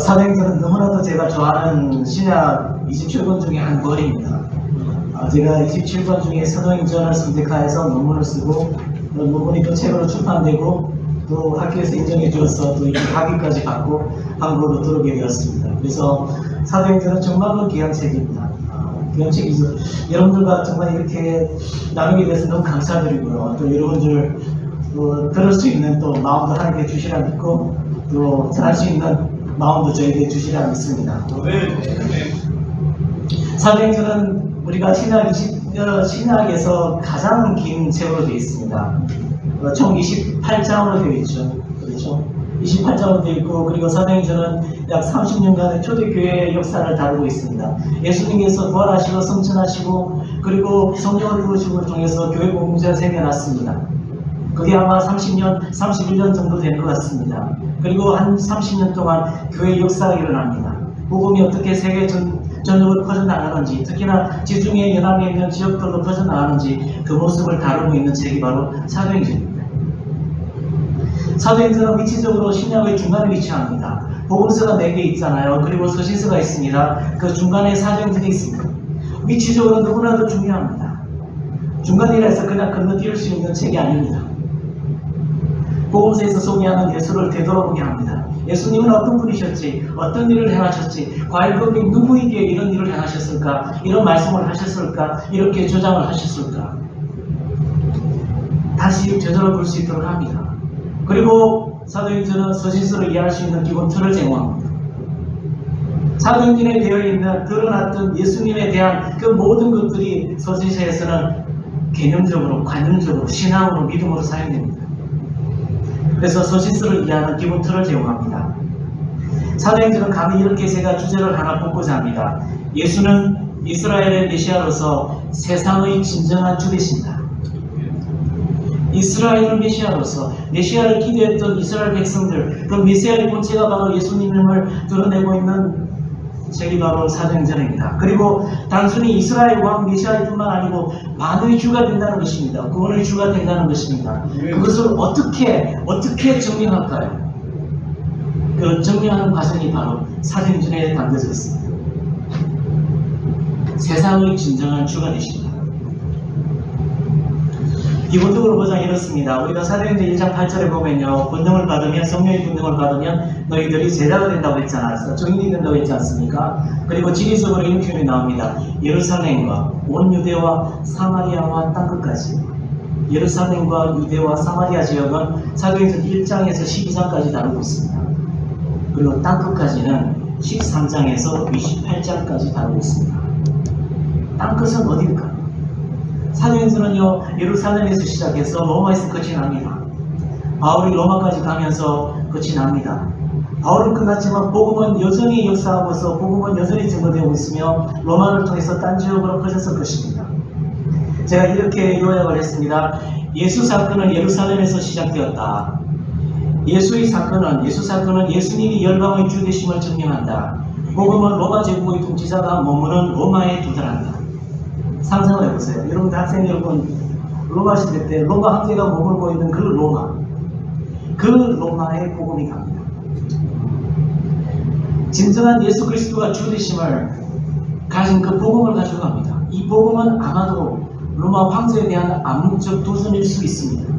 사도행전은 너무나도 제가 좋아하는 신약 27권 중에 한 권입니다. 제가 27권 중에 사도행전을 선택하여서 논문을 쓰고 논문이 또 책으로 출판되고 또 학교에서 인정해 주어서 또 학위까지 받고 한국으로 들어오게 되었습니다. 그래서 사도행전은 정말로 귀한 책입니다. 귀한 책이죠. 여러분들과 정말 이렇게 나누게 돼서 너무 감사드리고요. 또 여러분들 들을 수 있는 또 마음도 하나님께 주시라 믿고 또 전할 수 있는 마음도 저에게 주시라 믿습니다. 사도행전은 우리가 신약에서 가장 긴 책으로 되어 있습니다. 총 28장으로 되어 있죠. 그렇죠? 28장으로 되어 있고, 그리고 사도행전은 약 30년간의 초대교회의 역사를 다루고 있습니다. 예수님께서 부활하시고 성천하시고 그리고 성령을 부으심을 통해서 교회 공동체가 생겨났습니다. 그게 아마 30년, 31년 정도 된 것 같습니다. 그리고 한 30년 동안 교회 역사가 일어납니다. 복음이 어떻게 세계 전역으로 퍼져나가는지, 특히나 지중해 연합에 있는 지역들로 퍼져나가는지 그 모습을 다루고 있는 책이 바로 사도행전입니다. 사도행전은 위치적으로 신약의 중간에 위치합니다. 복음서가 4개 있잖아요. 그리고 서신서가 있습니다. 그 중간에 사도행전이 있습니다. 위치적으로 너무나도 중요합니다. 중간이라 해서 그냥 건너뛸 수 있는 책이 아닙니다. 복음서에서 소개하는 예수를 되돌아보게 합니다. 예수님은 어떤 분이셨지, 어떤 일을 행하셨지, 과연 그분이 누구에게 이런 일을 행하셨을까, 이런 말씀을 하셨을까, 이렇게 조장을 하셨을까, 다시 되돌아볼 수 있도록 합니다. 그리고 사도행전은 서신서를 이해할 수 있는 기본 틀을 제공합니다. 사도행전에 되어 있는 드러났던 예수님에 대한 그 모든 것들이 서신서에서는 개념적으로, 관념적으로, 신앙으로, 믿음으로 사용됩니다. 그래서 서신서를 이해하는 기본 틀을 제공합니다. 사도행전은 감히 이렇게 제가 주제를 하나 뽑고자 합니다. 예수는 이스라엘의 메시아로서 세상의 진정한 주 되신다. 이스라엘의 메시아로서 메시아를 기대했던 이스라엘 백성들, 그 메시아의 본체가 바로 예수님을 드러내고 있는 책이 바로 사도행전입니다. 그리고 단순히 이스라엘 왕 메시아일 뿐만 아니고 만의 주가 된다는 것입니다. 구원의 주가 된다는 것입니다. 그것을 어떻게 증명할까요? 그 증명하는 과정이 바로 사도행전에 담겨져 있습니다. 세상의 진정한 주가 되십니다. 기본적으로 보자면 이렇습니다. 우리가 사도행전 1장 8절에 보면요, 권능을 받으면, 성령의 권능을 받으면 너희들이 제자가 된다고 했잖아요. 증인이 된다고 했지 않습니까? 그리고 지리적으로 이런 표현이 나옵니다. 예루살렘과 온 유대와 사마리아와 땅끝까지. 예루살렘과 유대와 사마리아 지역은 사도행전 1장에서 12장까지 다루고 있습니다. 그리고 땅끝까지는 13장에서 28장까지 다루고 있습니다. 땅끝은 어디일까요? 사도행전은요, 예루살렘에서 시작해서 로마에서 끝이 납니다. 바울이 로마까지 가면서 끝이 납니다. 바울은 끝났지만 복음은 여전히 역사하고서 복음은 여전히 증거되고 있으며 로마를 통해서 딴 지역으로 퍼졌을 것입니다. 제가 이렇게 요약을 했습니다. 예수 사건은 예루살렘에서 시작되었다. 예수 사건은 예수님이 열방의 주 되심을 증명한다. 복음은 로마 제국의 통치자가 머무는 로마에 도달한다. 상상을 해보세요. 여러분, 학생 여러분, 로마 시대 때 로마 황제가 머물고 있는 그 로마에 복음이 갑니다. 진정한 예수 그리스도가 주 되심을 가진 그 복음을 가지고 갑니다. 이 복음은 아마도 로마 황제에 대한 암묵적 도전일 수 있습니다.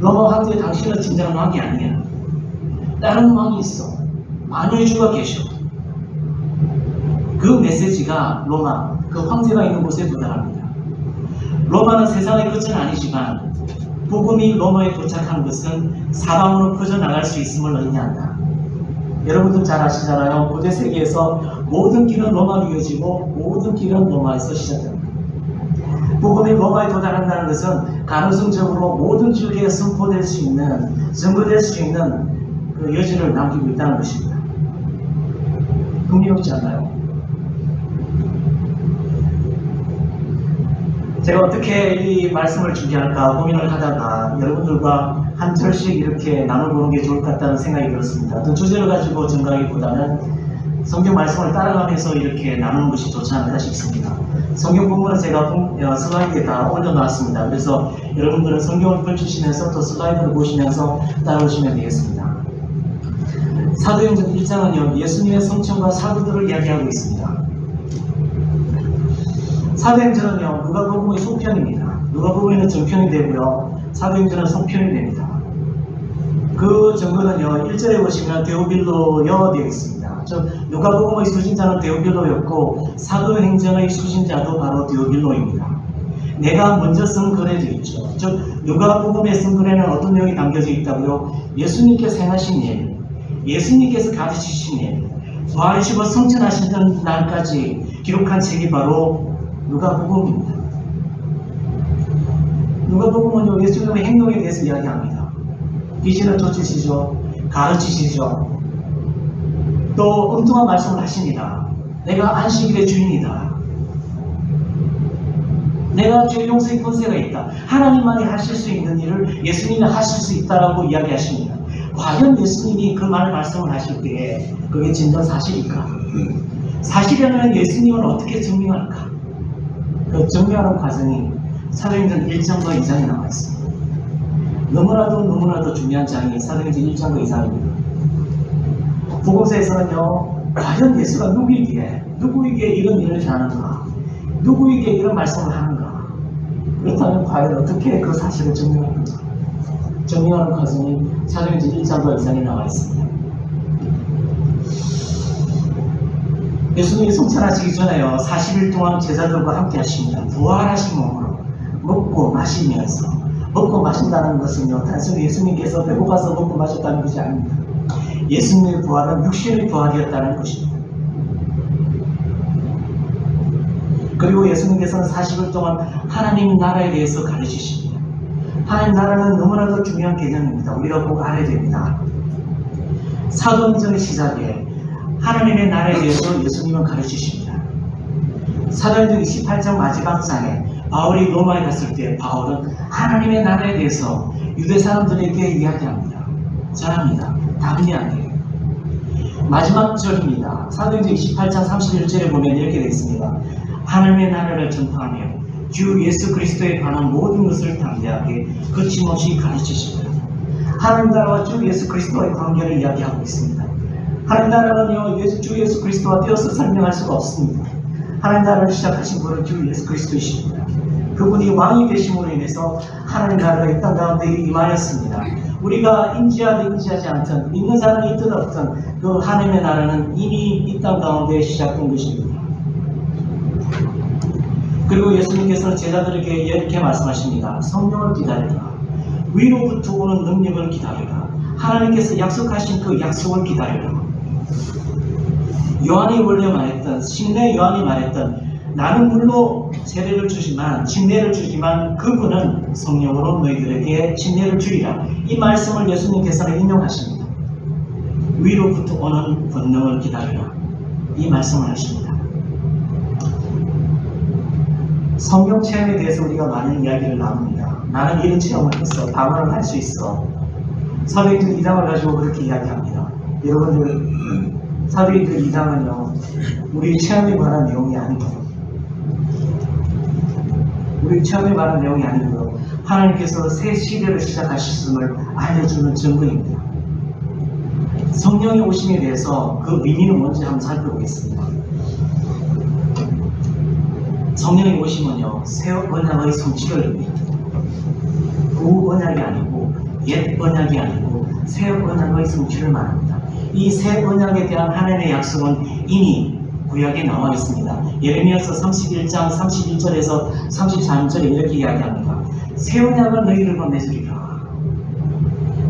로마 황제 당신은 진정한 왕이 아니야. 다른 왕이 있어. 만유의 주가 계셔. 그 메시지가 로마, 그 황제가 있는 곳에 도달합니다. 로마는 세상의 끝은 아니지만 복음이 로마에 도착한 것은 사방으로 퍼져나갈 수 있음을 의미한다. 여러분들 잘 아시잖아요. 고대 세계에서 모든 길은 로마로 이어지고 모든 길은 로마에서 시작됩니다. 복음이 로마에 도달한다는 것은 가능성적으로 모든 지역에 선포될 수 있는, 증거될 수 있는 그 여지를 남기고 있다는 것입니다. 흥미롭지 않나요? 제가 어떻게 이 말씀을 준비할까 고민을 하다가 여러분들과 한 절씩 이렇게 나눠보는 게 좋을 것 같다는 생각이 들었습니다. 어떤 주제를 가지고 전가하기보다는 성경 말씀을 따라가면서 이렇게 나누는 것이 좋지 않을까 싶습니다. 성경 본문은 제가 슬라이드에 다 올려놨습니다. 그래서 여러분들은 성경을 펼치시면서 또 슬라이드를 보시면서 따라오시면 되겠습니다. 사도행전 1장은요, 예수님의 성천과 사도들을 이야기하고 있습니다. 사도행전은요, 누가복음의 속편입니다. 누가복음에는 전편이 되고요, 사도행전은 송편이 됩니다. 그 정거는요, 1절에 보시면 데오빌로여 되어 있습니다. 즉 누가복음의 수신자는 데오빌로였고 사도행전의 수신자도 바로 데오빌로입니다. 내가 먼저 쓴 글에 되어 있죠. 즉 누가복음에 쓴 글에는 어떤 내용이 담겨져 있다고요? 예수님께서 행하신 일, 예수님께서 가르치신 일, 부활하시고 성천하시던 날까지 기록한 책이 바로 누가복음입니다. 누가복음은요, 예수님의 행동에 대해서 이야기합니다. 비전을 쫓으시죠, 가르치시죠, 또 엉뚱한 말씀을 하십니다. 내가 안식일의 주인이다, 내가 죄 용서의 권세가 있다, 하나님만이 하실 수 있는 일을 예수님이 하실 수 있다라고 이야기하십니다. 과연 예수님이 그 말씀을 하실 때에 그게 진정 사실일까? 사실이라면 예수님은 어떻게 증명할까? 그 증명하는 과정이 사도행전 1장과 2장에 나와 있습니다. 너무나도 중요한 장이 사도행전 1장과 2장입니다. 복음서에서는요, 과연 예수가 누구에게 이런 일을 하는가? 누구에게 이런 말씀을 하는가? 그렇다면 과연 어떻게 그 사실을 증명하는가? 증명하는 과정이 사도행전 1장과 2장에 나와 있습니다. 예수님이 성천하시기 전에요, 40일 동안 제자들과 함께 하십니다. 부활하신 몸으로 먹고 마시면서, 먹고 마신다는 것은요, 단순히 예수님께서 배고파서 먹고 마셨다는 것이 아닙니다. 예수님의 부활은 육신의 부활이었다는 것입니다. 그리고 예수님께서는 40일 동안 하나님 나라에 대해서 가르치십니다. 하나님 나라는 너무나도 중요한 개념입니다. 우리가 꼭 알아야 됩니다. 사도행전의 시작에 하나님의 나라에 대해서 예수님은 가르치십니다. 사도행전 28장 마지막 장에 바울이 로마에 갔을 때 바울은 하나님의 나라에 대해서 유대 사람들에게 이야기합니다. 전합니다. 담대하게. 마지막 절입니다. 사도행전 28장 31절에 보면 이렇게 되어 있습니다. 하나님의 나라를 전파하며 주 예수 그리스도에 관한 모든 것을 담대하게 거침없이 가르치십니다. 하나님 나라와 주 예수 그리스도의 관계를 이야기하고 있습니다. 하나님 나라는요, 주 예수 그리스도와 떼어서 설명할 수가 없습니다. 하나님 나라를 시작하신 분은 주 예수 그리스도이십니다. 그분이 왕이 되심으로 인해서 하나님 나라가 이 땅 가운데 임하였습니다. 우리가 인지하든 인지하지 않든, 믿는 사람이 있든 없든 그 하나님의 나라는 이미 이 땅 가운데 시작된 것입니다. 그리고 예수님께서는 제자들에게 이렇게 말씀하십니다. 성령을 기다려라. 위로부터 오는 능력을 기다려라. 하나님께서 약속하신 그 약속을 기다려라. 요한이 원래 말했던, 신내 요한이 말했던, 나는 물로 세례를 주지만, 침례를 주지만 그분은 성령으로 너희들에게 침례를 주리라. 이 말씀을 예수님께서는 인용하십니다. 위로부터 오는 권능을 기다려라. 이 말씀을 하십니다. 성령 체험에 대해서 우리가 많은 이야기를 나눕니다. 나는 이런 체험을 했어. 방언을 할 수 있어. 사도행전 2장을 가지고 그렇게 이야기합니다. 여러분들, 사도행전 2장은요, 우리 체험에 관한 내용이 아니고, 우리 체험에 관한 내용이 아니고요, 하나님께서 새 시대를 시작하셨음을 알려주는 증거입니다. 성령의 오심에 대해서 그 의미는 뭔지 한번 살펴보겠습니다. 성령의 오심은요, 새 언약의 성취를 의미합니다. 구 언약이 아니고, 옛 언약이 아니고, 새 언약의 성취를 말합니다. 이 새 언약에 대한 하나님의 약속은 이미 구약에 나와 있습니다. 예레미야서 31장 31절에서 33절에 이렇게 이야기합니다. 새 언약을 너희를 건네주리라.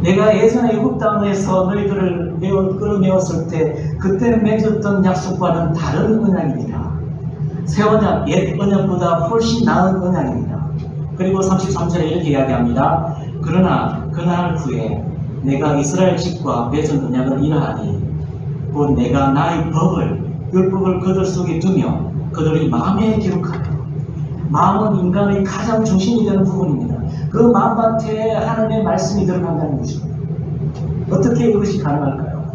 내가 예전에 애굽 땅에서 너희들을 끌어내었을 때 그때 맺었던 약속과는 다른 언약입니다. 새 언약, 옛 언약보다 훨씬 나은 언약입니다. 그리고 33절에 이렇게 이야기합니다. 그러나 그날 후에 내가 이스라엘 집과 맺은 언약을 이러하니 곧 내가 나의 율법을 그들 속에 두며 그들의 마음에 기록하며. 마음은 인간의 가장 중심이 되는 부분입니다. 그 마음밭에 하나님의 말씀이 들어간다는 것입니다. 어떻게 이것이 가능할까요?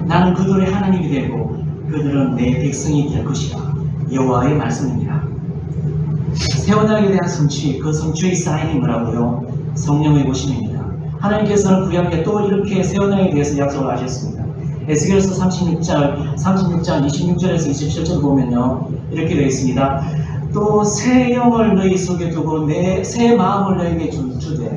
나는 그들의 하나님이 되고 그들은 내 백성이 될 것이라. 여호와의 말씀입니다. 새 언약에 대한 성취, 그 성취의 사인이 뭐라고요? 성령의 오심입니다. 하나님께서는 구약에 또 이렇게 새 언약에 대해서 약속을 하셨습니다. 에스겔서 36장 26절에서 27절 보면요, 이렇게 되어 있습니다. 또 새 영을 너희 속에 두고 내 새 마음을 너희에게 주되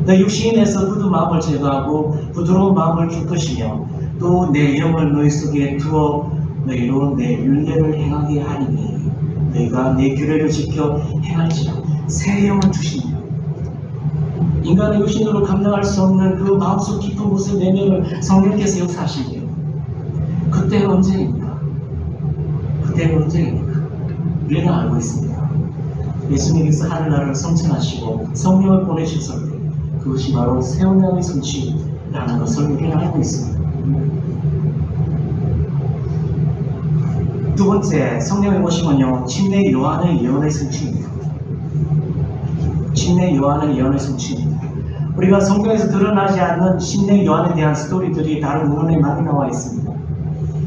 너 육신에서 굳은 마음을 제거하고 부드러운 마음을 줄 것이며 또 내 영을 너희 속에 두어 너희로 내 율례를 행하게 하리니 너희가 내 규례를 지켜 행할지라. 새 영을 주시며 인간의 육신으로 감당할 수 없는 그 마음속 깊은 곳의 내면을 성령께서 역사하시게요. 그때가 언제입니까? 그때가 언제입니까? 우리는 알고 있습니다. 예수님께서 하늘나라를 성천하시고 성령을 보내셨을 때 그것이 바로 새 언약의 성취라는 것을 우리는 알고 있습니다. 두 번째, 성령의 오심은요, 침례 요한의 예언의 성취입니다. 침례 요한의 예언의 성취입니다. 우리가 성경에서 드러나지 않는 침례 요한에 대한 스토리들이 다른 문헌에 많이 나와 있습니다.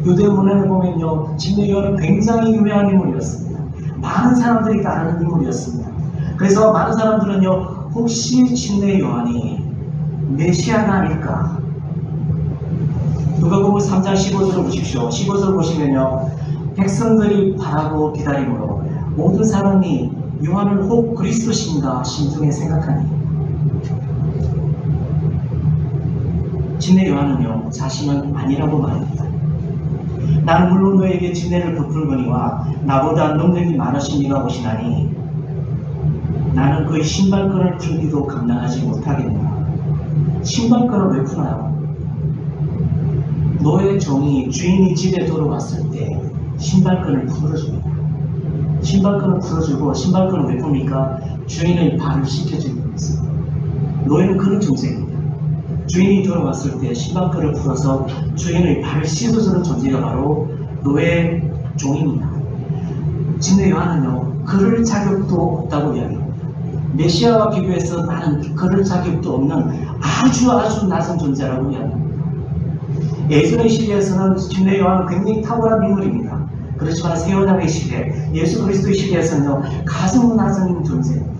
유대 문헌에 보면요, 침례 요한은 굉장히 유명한 인물이었습니다. 많은 사람들이 따르는 인물이었습니다. 그래서 많은 사람들은요, 혹시 침례 요한이 메시아가 아닐까? 누가복음 3장 15절을 보십시오. 15절 보시면요, 백성들이 바라고 기다림으로 모든 사람이 요한을 혹 그리스도신가 심중에 생각하니 침례 요한은요, 자신은 아니라고 말합니다. 나는 물론 너에게 침례를 베풀거니와 나보다 능력이 많으신 이가 오시나니 나는 그의 신발끈을 풀기도 감당하지 못하겠노라. 신발끈을 왜 푸나요? 너의 종이 주인이 집에 들어왔을 때 신발끈을 풀어줍니다. 신발끈을 풀어주고, 신발끈을 왜 풉니까? 주인의 발을 씻겨주기 위해서. 노예는 그런 존재입니다. 주인이 들어왔을 때 신발끈을 풀어서 주인의 발을 씻어주는 존재가 바로 노예 종입니다. 침례 요한은요, 그럴 자격도 없다고 이야기합니다. 메시아와 비교해서 나는 그럴 자격도 없는 아주 낮은 존재라고 이야기합니다. 예수의 시대에서는 침례 요한은 굉장히 탁월한 인물입니다. 그렇지만 새 언약의 시대, 예수 그리스도의 시대에서는요, 가장 낮은 존재입니다.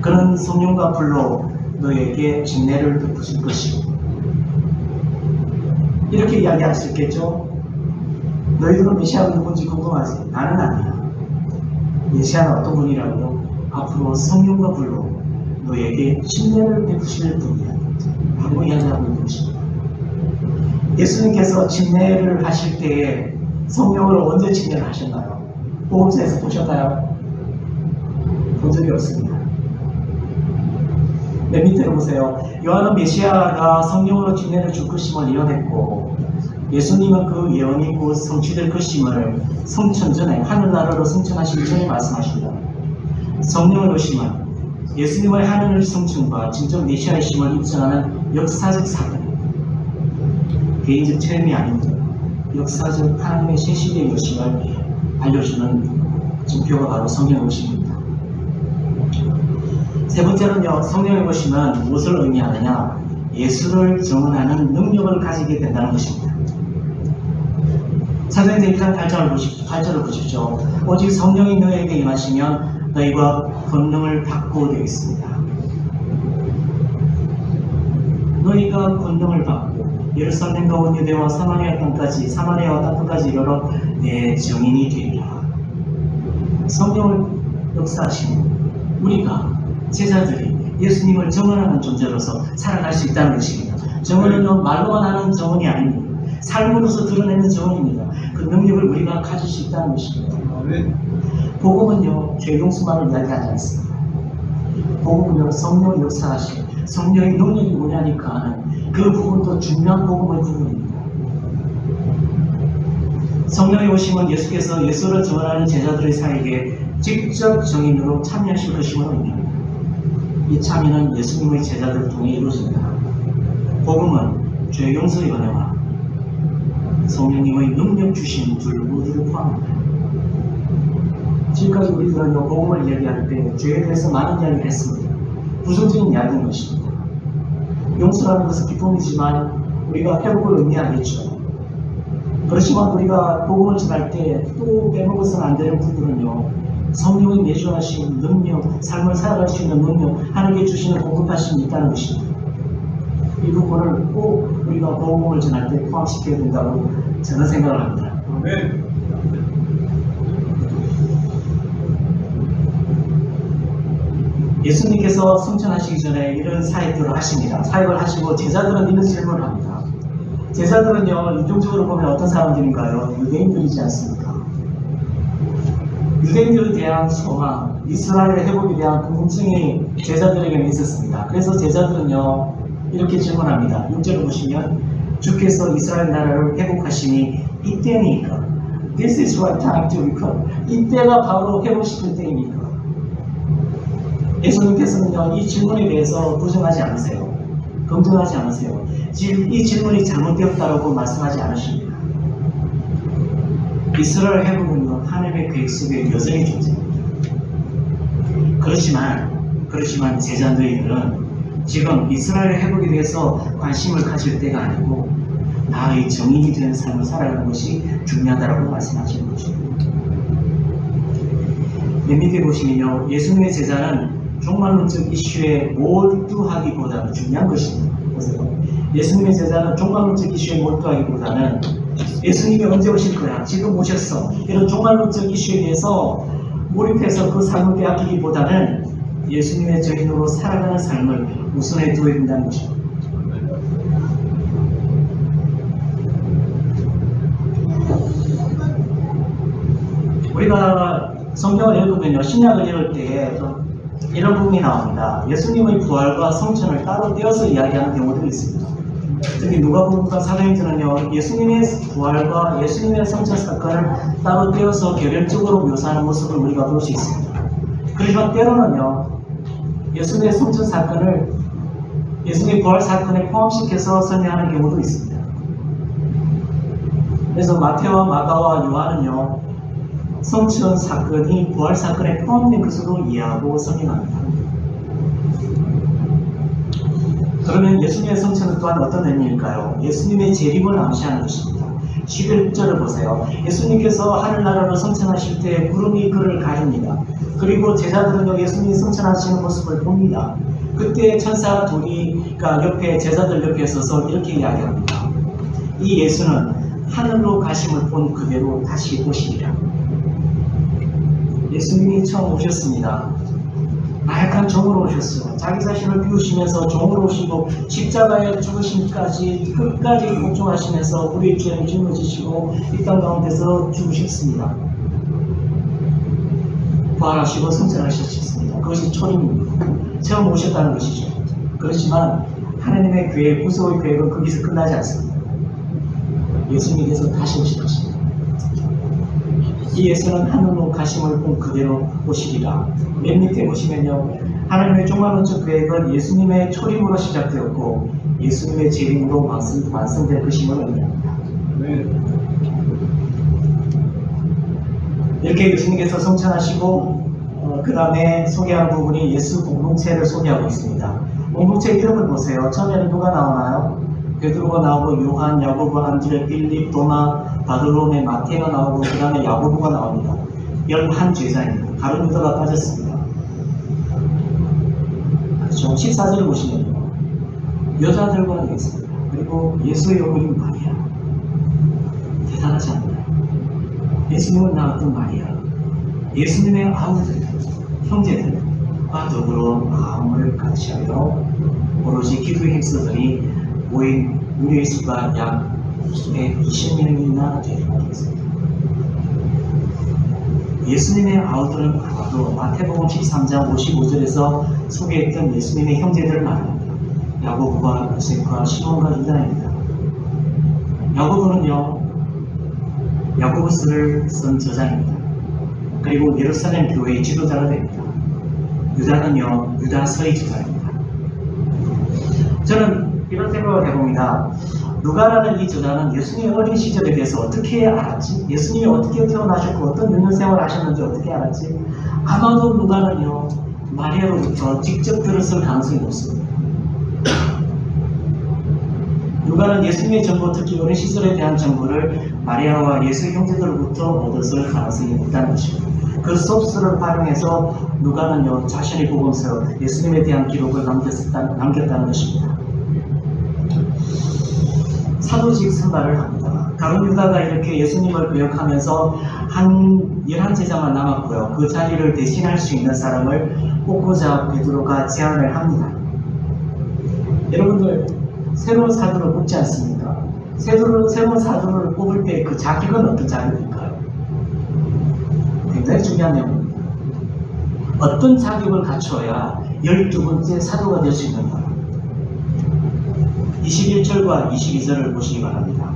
그는 성령과 불로 너에게 침례를 베푸실 것이고, 이렇게 이야기할 수 있겠죠? 너희들은 메시아가 누군지 궁금하지? 나는 아니야. 메시아는 어떤 분이라고? 앞으로 성령과 불로 너에게 침례를 베푸실 분이야 라고 이야기하고 있는 것입니다. 예수님께서 침례를 하실 때에 성령을 언제 침례를 하셨나요? 복음서에서 보셨나요? 본 적이 없습니다. 맨 밑으로 보세요. 요한은 메시아가 성령으로 침례를 줄 것임을 예언했고, 예수님은 그 예언이 곧 성취될 것임을 성천 전에, 하늘나라로 성천하시기 전에 말씀하십니다. 성령을 오시면 예수님의 하늘 성천과 진정 메시아의 심을 입증하는 역사적 사건, 개인적 체험이 아닙니다. 역사적 하나님의 세시의 요심을 알려주는 증표가 바로 성령의 오심입니다. 세 번째는요, 성령의 오심은 무엇을 의미하느냐? 예수를 증언하는 능력을 가지게 된다는 것입니다. 사도행전 1장 8절을 보십시오. 오직 성령이 너희에게 임하시면 너희가 권능을 받고 되겠습니다. 너희가 권능을 받고 예루살렘과 온 유대와 사마리아 땅까지 이르러 내 증인이 되리라. 성령을 역사하시는 우리가 제자들이 예수님을 증언하는 존재로서 살아갈 수 있다는 것입니다. 증언은 말로만 하는 증언이 아닙니다. 삶으로서 드러내는 증언입니다. 그 능력을 우리가 가질 수 있다는 것입니다. 복음은요, 죄 용서만을 이야기하지 않습니다. 복음은요, 성령의 역사하신 성령의 능력이 뭐냐니까 하는 그 부분도 중요한 복음의 부분입니다. 성령의 오심은 예수께서 예수를 증언하는 제자들의 사이에 직접 증인으로 참여하실 것임을 의미합니다. 이 참여는 예수님의 제자들을 통해 이루어집니다. 복음은 죄 용서의 은혜와 성령님의 능력 주신 둘 모두를 포함합니다. 지금까지 우리들은 복음을 이야기할 때 죄에 대해서 많은 이야기를 했습니다. 부정적인 이야기인 것입니다. 용서라는 것은 기쁨이지만 우리가 회복을 의미하겠죠. 그렇지만 우리가 복음을 전할 때 또 빼먹어서는 안 되는 부분은요, 성령이 내주하신 능력, 삶을 살아갈 수 있는 능력, 하나님께 주시는 공급하심이 있다는 것입니다. 이 부분을 꼭 우리가 복음을 전할 때 포함시켜야 된다고 저는 생각을 합니다. 아멘. 예수님께서 승천하시기 전에 이런 사역들을 하십니다. 사역을 하시고 제자들은 이런 질문을 합니다. 제자들은요, 이중적으로 보면 어떤 사람들인가요? 유대인들이지 않습니까? 유대인들에 대한 소망, 이스라엘의 회복에 대한 궁금증이 제자들에게는 있었습니다. 그래서 제자들은요, 이렇게 질문합니다. 6절을 보시면 주께서 이스라엘 나라를 회복하시니 이때니까 This is right time to recover. 이때가 바로 회복시킬 때입니까? 예수님께서는요, 이 질문에 대해서 부정하지 않으세요. 긍정하지 않으세요. 이 질문이 잘못되었다고 말씀하지 않으십니다. 이스라엘 회복은요, 하나님의 계획 속에 여전히 존재합니다. 그렇지만 제자들은 지금 이스라엘 회복에 대해서 관심을 가질 때가 아니고 나의 정인이 되는 삶을 살아가는 것이 중요하다고 말씀하시는 것입니다. 맨 밑에 보시면요, 예수님의 제자는 종말론적 이슈에 몰두하기보다는 중요한 것입니다. 보세요. 예수님의 제자는 종말론적 이슈에 몰두하기보다는 예수님이 언제 오실 거야? 지금 오셨어. 이런 종말론적 이슈에 대해서 몰입해서 그 삶을 빼앗기기보다는 예수님의 증인으로 살아가는 삶을 우선해 두어야 된다는 것입니다. 우리가 성경을 읽으면요, 신약을 읽을 때에 이런 부분이 나옵니다. 예수님의 부활과 성천을 따로 떼어서 이야기하는 경우들이 있습니다. 특히 누가복음과 사도행전은요, 예수님의 부활과 예수님의 성천 사건을 따로 떼어서 개별적으로 묘사하는 모습을 우리가 볼 수 있습니다. 그러지만 때로는요, 예수님의 성천 사건을 예수님의 부활 사건에 포함시켜서 설명하는 경우도 있습니다. 그래서 마태와 마가와 요한은요, 성천 사건이 부활 사건에 포함된 것으로 이해하고 설명합니다. 그러면 예수님의 성천은 또한 어떤 의미일까요? 예수님의 재림을 암시하는 것입니다. 11절을 보세요. 예수님께서 하늘나라로 성천하실 때 구름이 그를 가립니다. 그리고 제자들은요, 예수님이 성천하시는 모습을 봅니다. 그때 천사 둘이가 옆에, 제자들 옆에 서서 이렇게 이야기합니다. 이 예수는 하늘로 가심을 본 그대로 다시 오시리라. 예수님이 처음 오셨습니다. 나약한 종으로 오셨어요. 자기 자신을 비우시면서 종으로 오시고 십자가에 죽으심까지 끝까지 복종하시면서 우리의 죄를 짊어지시고 이 땅 가운데서 죽으셨습니다. 부활하시고 성천하셨습니다. 그것이 초림입니다. 처음 오셨다는 것이죠. 그렇지만 하나님의 계획, 구속의 계획은 거기서 끝나지 않습니다. 예수님께서 다시 오실 것입니다. 이 예수는 하늘로 가심을 본 그대로 오시리라. 맨 밑에 보시면요, 하나님의 종말론적 계획은 예수님의 초림으로 시작되었고 예수님의 재림으로 완성될 것임을 의미합니다. 이렇게 예수님께서 성천하시고 그 다음에 소개하는 부분이 예수 공동체를 소개하고 있습니다. 공동체 이름을 보세요. 처음에는 누가 나오나요? 베드로가 나오고 요한, 야고보, 안드레, 빌립, 도마, 바돌로메, 마태가 나오고 그 다음에 야고보가 나옵니다. 11제자입니다. 다른 유다가 빠졌습니다. 그렇죠. 14절을 보시면요, 여자들과 있습니다. 그리고 예수의 어머니 마리아, 대단하지 않나요? 예수님을 낳았던 마리아, 예수님의 아우들, 형제들과 더불어 마음을 같이하여 오로지 기도에 힘쓰더니 모인 우리의 수가 약 120명이나 되리라 했습니다. 예수님의 아우들은 아마도 마태복음 13장 55절에서 소개했던 예수님의 형제들을 말합니다. 야고보와 요셉과 시몬과 유다입니다. 야고보는요, 야고보서를 쓴 저자입니다. 그리고 예루살렘 교회의 지도자가 됩니다. 유다는요, 유다서의 저자입니다. 저는 이런 생각을 해봅니다. 누가라는 이 저자는 예수님의 어린 시절에 대해서 어떻게 알았지? 예수님이 어떻게 태어나셨고 어떤 유년생활을 하셨는지 어떻게 알았지? 아마도 누가는요, 마리아로부터 직접 들었을 가능성이 높습니다. 누가는 예수님의 정보, 특히 어린 시절에 대한 정보를 마리아와 예수 형제들로부터 얻었을 가능성이 있다는 것입니다. 그 소스를 활용해서 누가는요, 자신의 복음서 예수님에 대한 기록을 남겼다는 것입니다. 사도직 선발을 합니다. 가룟 유다가 이렇게 예수님을 배역하면서 한 11제자만 남았고요. 그 자리를 대신할 수 있는 사람을 뽑고자 베드로가 제안을 합니다. 여러분들, 새로운 사도를 뽑지 않습니까? 새로운 사도를 뽑을 때 그 자격은 어떤 자격일까요? 굉장히 중요한 내용입니다. 어떤 자격을 갖춰야 12번째 사도가 될 수 있는가? 21절과 22절을 보시기 바랍니다.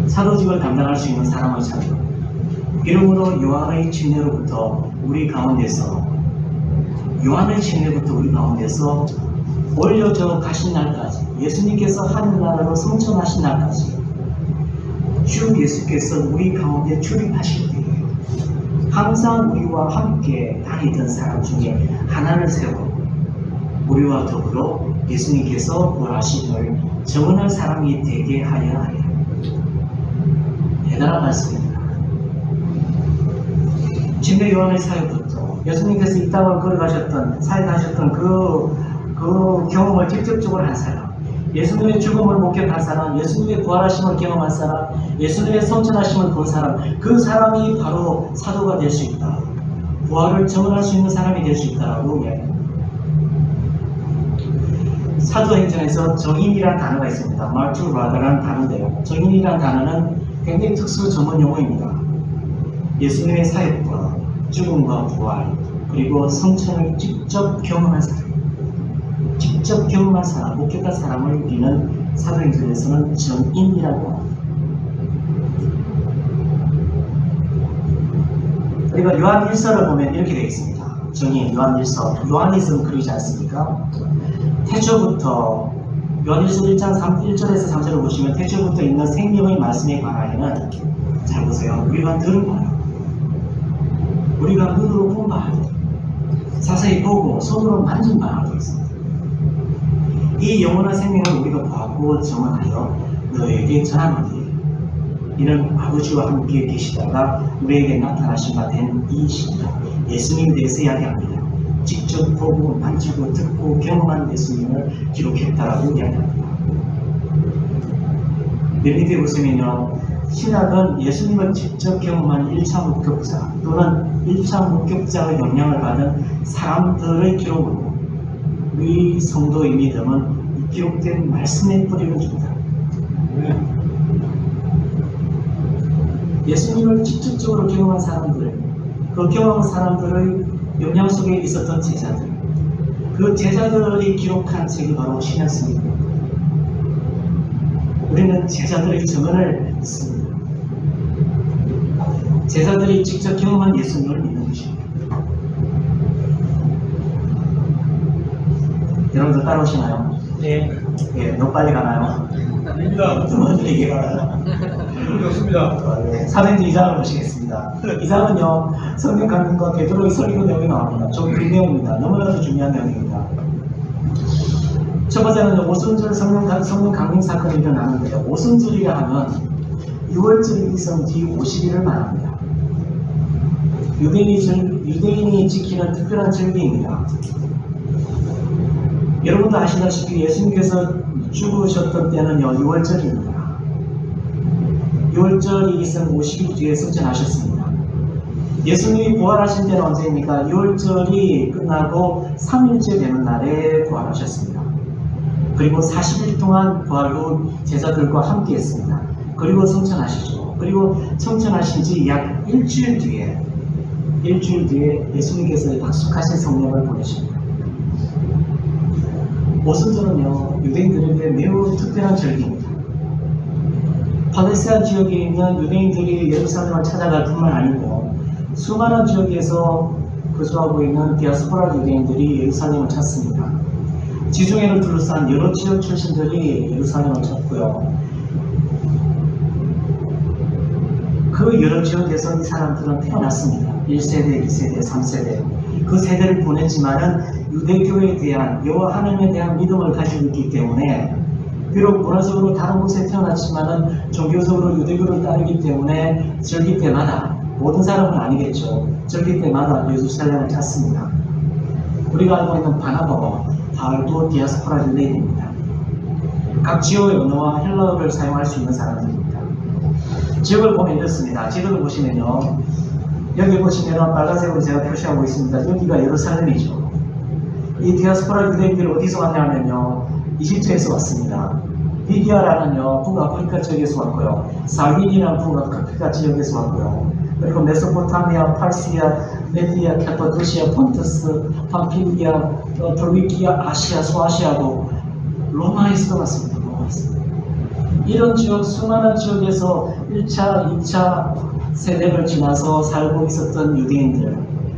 사도직을 담당할 수 있는 사람의 자격. 이러므로 요한의 침례로부터 우리 가운데서 올려져 가신 날까지, 예수님께서 하늘나라로 승천하신 날까지 주 예수께서 우리 가운데 출입하실 때에 항상 우리와 함께 다니던 사람 중에 하나를 세워 우리와 더불어 예수님께서 부활하심을 증언할 사람이 되게 하려 하여. 대단한 말씀입니다. 침례 요한의 사역부터 예수님께서 이 땅을 걸어가셨던, 사역하셨던 그 경험을 직접적으로 한 사람, 예수님의 죽음을 목격한 사람, 예수님의 부활하심을 경험한 사람, 예수님의 성천하심을 본 사람, 그 사람이 바로 사도가 될 수 있다. 부활을 증언할 수 있는 사람이 될 수 있다라고 이야기합니다. 사도행전에서 정인이라는 단어가 있습니다. 마르투라라는 단어인데요. 정인이라는 단어는 굉장히 특수 전문 용어입니다. 예수님의 사역과 죽음과 부활, 그리고 성천을 직접 경험한 사람, 목격한 사람을 우리는 사도행전에서는 정인이라고 합니다. 그리고 요한 1서를 보면 이렇게 되어 있습니다. 정인, 요한 1서, 요한이즘 그리지 않습니까? 태초부터, 요한 1서 1절에서 3절을 보시면 태초부터 있는 생명의 말씀에 관하여는, 잘 보세요. 우리가 들은 바요, 우리가 눈으로 본 바요, 자세히 보고 손으로 만진 바가 되어 있습니다. 이 영원한 생명을 우리가 보았고 증언하여 너에게 전하노니 이는 아버지와 함께 계시다가 우리에게 나타나신 바 된 이이시니라. 예수님에 대해서 이야기합니다. 직접 보고 만지고 듣고 경험한 예수님을 기록했다라고 이야기합니다. 맨 밑에 보시면요, 신학은 예수님을 직접 경험한 1차 목격자 또는 1차 목격자의 영향을 받은 사람들의 기록으로 우리 성도의 믿음은 기록된 말씀에 뿌리를 줍니다. 예수님을 직접적으로 경험한 사람들, 그 경험한 사람들의 영향 속에 있었던 제자들, 그 제자들이 기록한 책이 바로 신약성입니다. 우리는 제자들의 증언을 믿습니다. 제자들이 직접 경험한 예수님을 믿는 것입니다. 여러분들 따라오시나요? 네. 예, 너무 빨리 가나요? 아닙니다. 좀 먼저 얘기해봐요. 좋습니다. 사도행전 2장을 보시겠습니다. 2장은요, 성령 강림과 베드로의 설교 내용이 나옵니다. 좀 긴 내용입니다. 너무나도 중요한 내용입니다. 첫 번째는 오순절 성령 강림 사건이 일어나는데요. 오순절이라 하면 6월절 이성 뒤 50일을 말합니다. 유대인이 지키는 특별한 절기입니다. 여러분도 아시다시피 예수님께서 죽으셨던 때는요, 6월절입니다. 6월절이 있은 50일 뒤에 승천하셨습니다. 예수님이 부활하신 때는 언제입니까? 6월절이 끝나고 3일째 되는 날에 부활하셨습니다. 그리고 40일 동안 부활 후 제자들과 함께 했습니다. 그리고 승천하시죠. 그리고 승천하신 지 약 일주일 뒤에 예수님께서 약속하신 성령을 보내십니다. 오순절은요, 유대인들에게 매우 특별한 절기입니다. 팔레스타인 지역에 있는 유대인들이 예루살렘을 찾아갈 뿐만 아니고 수많은 지역에서 거주하고 있는 디아스포라 유대인들이 예루살렘을 찾습니다. 지중해를 둘러싼 여러 지역 출신들이 예루살렘을 찾고요. 그 여러 지역에서 이 사람들은 태어났습니다. 1세대, 2세대, 3세대. 그 세대를 보냈지만은 유대교에 대한 여호와 하나님에 대한 믿음을 가지고 있기 때문에 비록 문화적으로 다른 곳에 태어났지만은 종교적으로 유대교를 따르기 때문에 절기 때마다, 모든 사람은 아니겠죠, 절기 때마다 예루살렘을 찾습니다. 우리가 알고 있는 바나바와 바울도 디아스포라 유대인입니다. 각 지역의 언어와 헬라어를 사용할 수 있는 사람들입니다. 지역을 보면 이렇습니다. 지도를 보시면요, 여기 보시면 빨간색으로 제가 표시하고 있습니다. 여기가 예루살렘이죠. 이 디아스포라 유대인들이 어디서 왔냐면요, 이집트에서 왔습니다. 리비아라는요, 북아프리카 지역에서 왔고요. 살민이라는 북아프리카 지역에서 왔고요. 그리고 메소포타미아, 파르시아, 메디아, 캐파도시아, 폰투스, 팜필리아, 돌리기아, 아시아, 소아시아도 로마에서 왔습니다. 로마에서. 이런 지역, 수많은 지역에서 1차, 2차 세대를 지나서 살고 있었던 유대인들,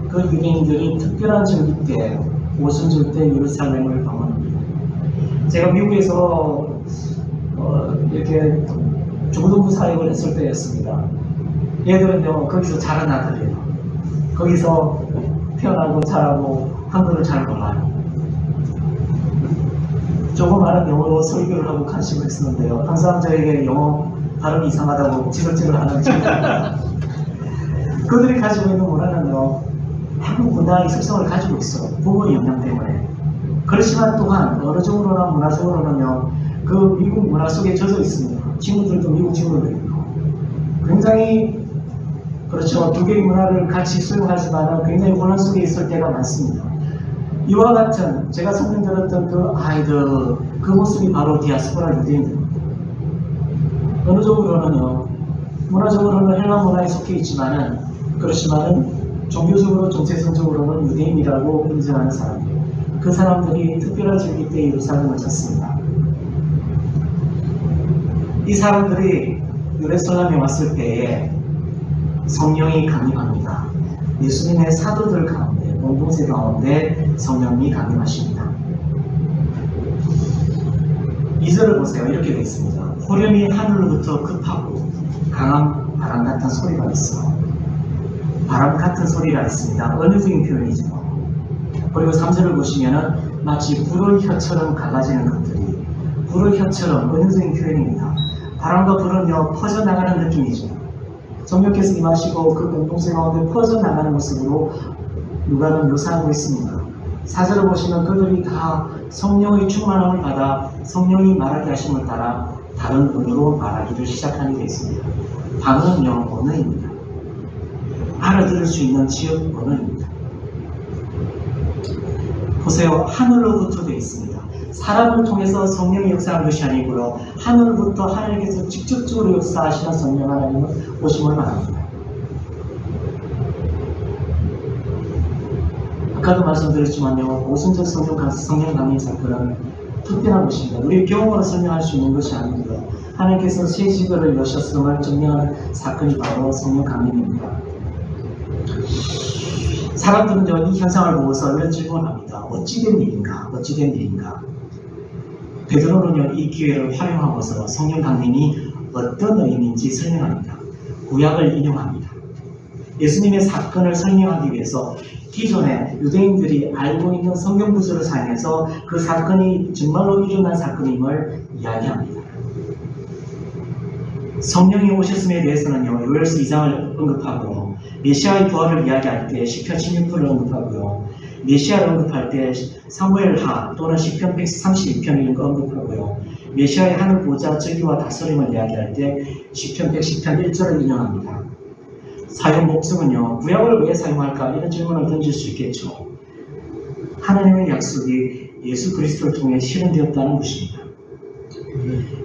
그 유대인들이 특별한 절기 때, 오순절 때 예루살렘을 방문합니다. 제가 미국에서 이렇게 중등부 사역을 했을 때였습니다. 얘들은요, 거기서 자란 아들이에요. 거기서 태어나고 자라고 한글을 잘 몰라요. 조금 아는 영어로 설교를 하고 간식을 했었는데요. 항상 저에게 영어 발음이 이상하다고 지적질을 하는 친구입니다. 그들이 가지고 있는 문화는요, 한국 문화의 속성을 가지고 있어요. 부모의 영향 때문에. 그렇지만 또한 어느 정도나 문화적으로는요, 그 미국 문화 속에 젖어 있습니다. 친구들도 미국 친구들이고. 굉장히, 그렇죠, 두 개의 문화를 같이 수용하지만 굉장히 혼란 속에 있을 때가 많습니다. 이와 같은 제가 성경 들었던 그 아이들, 그 모습이 바로 디아스포라 유대인입니다. 어느 정도로는요, 문화적으로는 헬라 문화에 속해 있지만은, 그렇지만은 종교적으로, 정체성적으로는 유대인이라고 인정하는 사람들, 그 사람들이 특별한 절기 때 예루살렘을 찾습니다. 이 사람들이 예루살렘에 왔을 때에 성령이 강림합니다. 예수님의 사도들 가운데, 공동체 가운데 성령이 강림하십니다. 2절을 보세요. 이렇게 되어 있습니다. 호련히 하늘로부터 급하고 강한 바람 같은 소리가 있어. 바람 같은 소리가 있습니다. 은유적인 표현이죠. 그리고 3절을 보시면은 마치 불의 혀처럼 갈라지는 것들이, 불의 혀처럼 은유적인 표현입니다. 바람과 불은요, 퍼져나가는 느낌이죠. 성령께서 임하시고 그 공동체 가운데 퍼져나가는 모습으로 누가는 묘사하고 있습니다. 4절을 보시면 그들이 다 성령의 충만함을 받아 성령이 말하게 하심을 따라 다른 언어로 말하기를 시작하게 되어 있습니다. 단어는요, 언어입니다. 알아들을 수 있는 지역 언어입니다. 보세요. 하늘로부터 되어 있습니다. 사람을 통해서 성령이 역사한 것이 아니고요, 하늘로부터 하나님께서 직접적으로 역사하시는 성령 하나님을 오심을 말합니다. 아까도 말씀드렸지만요, 오순절 성령 강림 사건은 특별한 것입니다. 우리 경험으로 설명할 수 있는 것이 아니고요, 하나님께서 새 지도를 여셨음을 증명하는 사건이 바로 성령 강림입니다. 사람들은요, 이 현상을 보고서 이런 질문을 합니다. 어찌된 일인가? 어찌된 일인가? 베드로는요, 이 기회를 활용하고서 성령 강림이 어떤 의미인지 설명합니다. 구약을 인용합니다. 예수님의 사건을 설명하기 위해서 기존에 유대인들이 알고 있는 성경 구절을 사용해서 그 사건이 정말로 일어난 사건임을 이야기합니다. 성령이 오셨음에 대해서는요, 요엘서 2장을 언급하고, 메시아의 부활을 이야기할 때 시편 16편을 언급하고요, 메시아를 언급할 때 사무엘하 또는 시편 132편을 언급하고요, 메시아의 하늘 보좌 절기와 다스림을 이야기할 때 시편 110편 1절을 인용합니다. 사용 목적은요, 구약을 왜 사용할까? 이런 질문을 던질 수 있겠죠. 하나님의 약속이 예수 그리스도를 통해 실현되었다는 것입니다.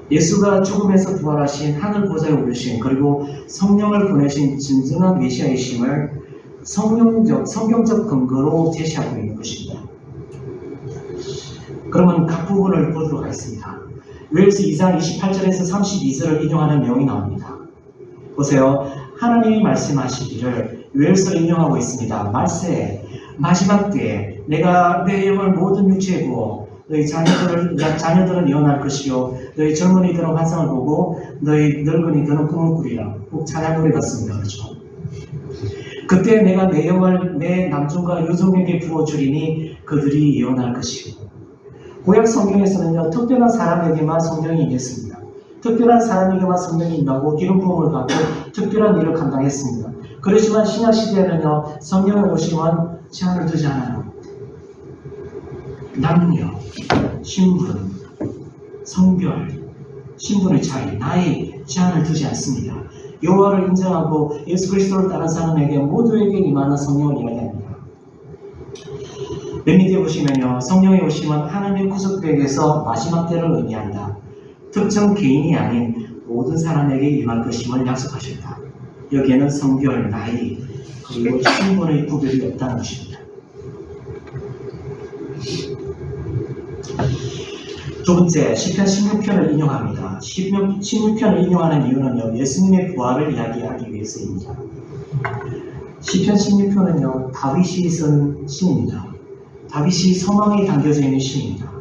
예수가 죽음에서 부활하신 하늘 보좌에 오르신, 그리고 성령을 보내신 진정한 메시아이심을 성경적 근거로 제시하고 있는 것입니다. 그러면 각 부분을 보도록 하겠습니다. 요엘서 2장 28절에서 32절을 인용하는 내용이 나옵니다. 보세요. 하나님이 말씀하시기를 요엘서를 인용하고 있습니다. 말세, 마지막 때에 내가 내 영을 모든 육체에 부어 너희 자녀들은 예언할 것이요, 너희 젊은이들은 환상을 보고 너희 늙은이들은 꿈을 꾸리라. 꼭 찬양 노래 같습니다. 그렇죠? 그때 내가 내 영을 내 남종과 여종에게 부어주리니 그들이 예언할 것이고, 구약 성경에서는요, 특별한 사람에게만 성령이 임했습니다. 특별한 사람에게만 성령이 임하고 기름 부음을 받고 특별한 일을 감당했습니다. 그렇지만 신약 시대에는요, 성령의 오심은 제한을 두지 않아요. 남녀, 신분, 성별, 신분의 차이, 나이 제한을 두지 않습니다. 여호와를 인정하고 예수 그리스도를 따른 사람에게 모두에게 임하는 성령을 이야기합니다. 맨 밑에 보시면요, 성령의 오심은 하나님의 구속되에게서 마지막 때를 의미한다. 특정 개인이 아닌 모든 사람에게 임할 것임을 약속하셨다. 여기에는 성별, 나이, 그리고 신분의 구별이 없다는 것입니다. 두 번째, 시편 16편을 인용합니다. 시편 16편을 인용하는 이유는요, 예수님의 부활을 이야기하기 위해서입니다. 시편 16편은요, 다윗이 쓴 시입니다. 다윗이 소망이 담겨져 있는 시입니다.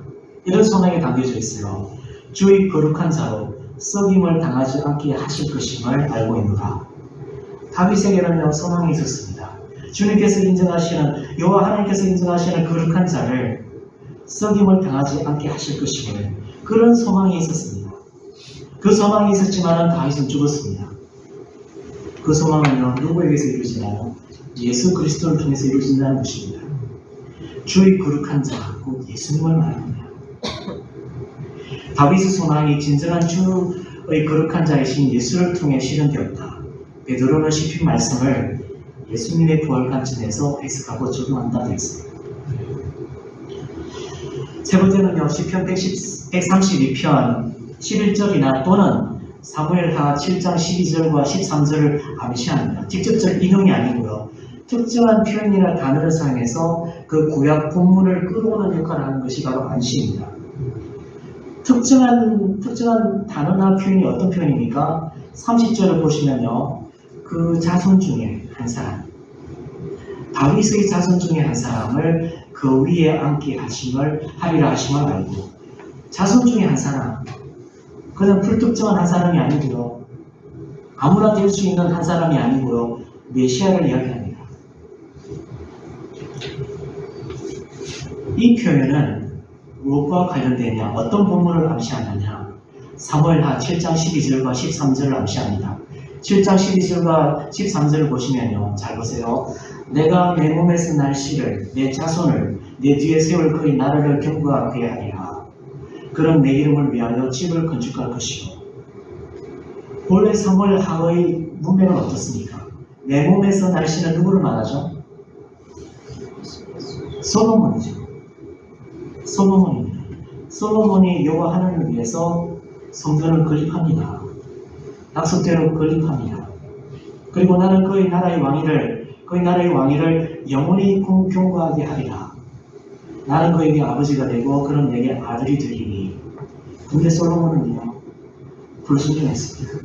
이런 소망이 담겨져 있어요. 주의 거룩한 자로 썩임을 당하지 않게 하실 것임을 알고 있노라. 다윗에게는요, 소망이 있었습니다. 주님께서 인정하시는, 여호와 하나님께서 인정하시는 거룩한 자를 썩임을 당하지 않게 하실 것임을, 그런 소망이 있었습니다. 그 소망이 있었지만 다윗은 죽었습니다. 그 소망은요, 누구에게서 이루어지나요? 예수 그리스도를 통해서 이루어진다는 것입니다. 주의 거룩한 자, 곧 예수님을 말합니다. 다윗의 소망이 진정한 주의 거룩한 자이신 예수를 통해 실현되었다. 베드로는 시편 말씀을 예수님의 부활 관점에서 해석하고 적용한다 되었습니다. 세 번째는요, 시편 132편 11절이나 또는 사무엘하 7장 12절과 13절을 암시합니다. 직접적 인용이 아니고요, 특정한 표현이나 단어를 사용해서 그 구약 본문을 끌어오는 역할을 하는 것이 바로 암시입니다. 특정한 단어나 표현이 어떤 표현입니까? 30절을 보시면요, 그 자손 중에 한 사람, 다윗의 자손 중에 한 사람을 그 위에 앉게 하리라 하심을 알고, 자손 중에 한 사람, 그냥 불특정한 한 사람이 아니고요, 아무나 될 수 있는 한 사람이 아니고요, 메시아를 이야기합니다. 이 표현은 무엇과 관련되냐, 어떤 본문을 암시하느냐? 사무엘하 7장 12절과 13절을 암시합니다. 7장 12절과 13절을 보시면요, 잘 보세요. 내가 내 몸에서 날 씨를, 내 자손을 내 뒤에 세울 그의 나라를 경고하게 하리라. 그런 내 이름을 위하여 집을 건축할 것이요. 본래 사무엘하의 문맥은 어떻습니까? 내 몸에서 날 씨는 누구를 말하죠? 솔로몬이죠. 솔로몬입니다. 솔로몬이 여호와 하나님을 위해서 성전을 건립합니다. 약속대로 건립합니다. 그리고 나는 그의 나라의 왕위를 영원히 경고하게 하리라. 나는 그에게 아버지가 되고 그는 내게 아들이 되리니. 근데 솔로몬은요, 불순종했습니다.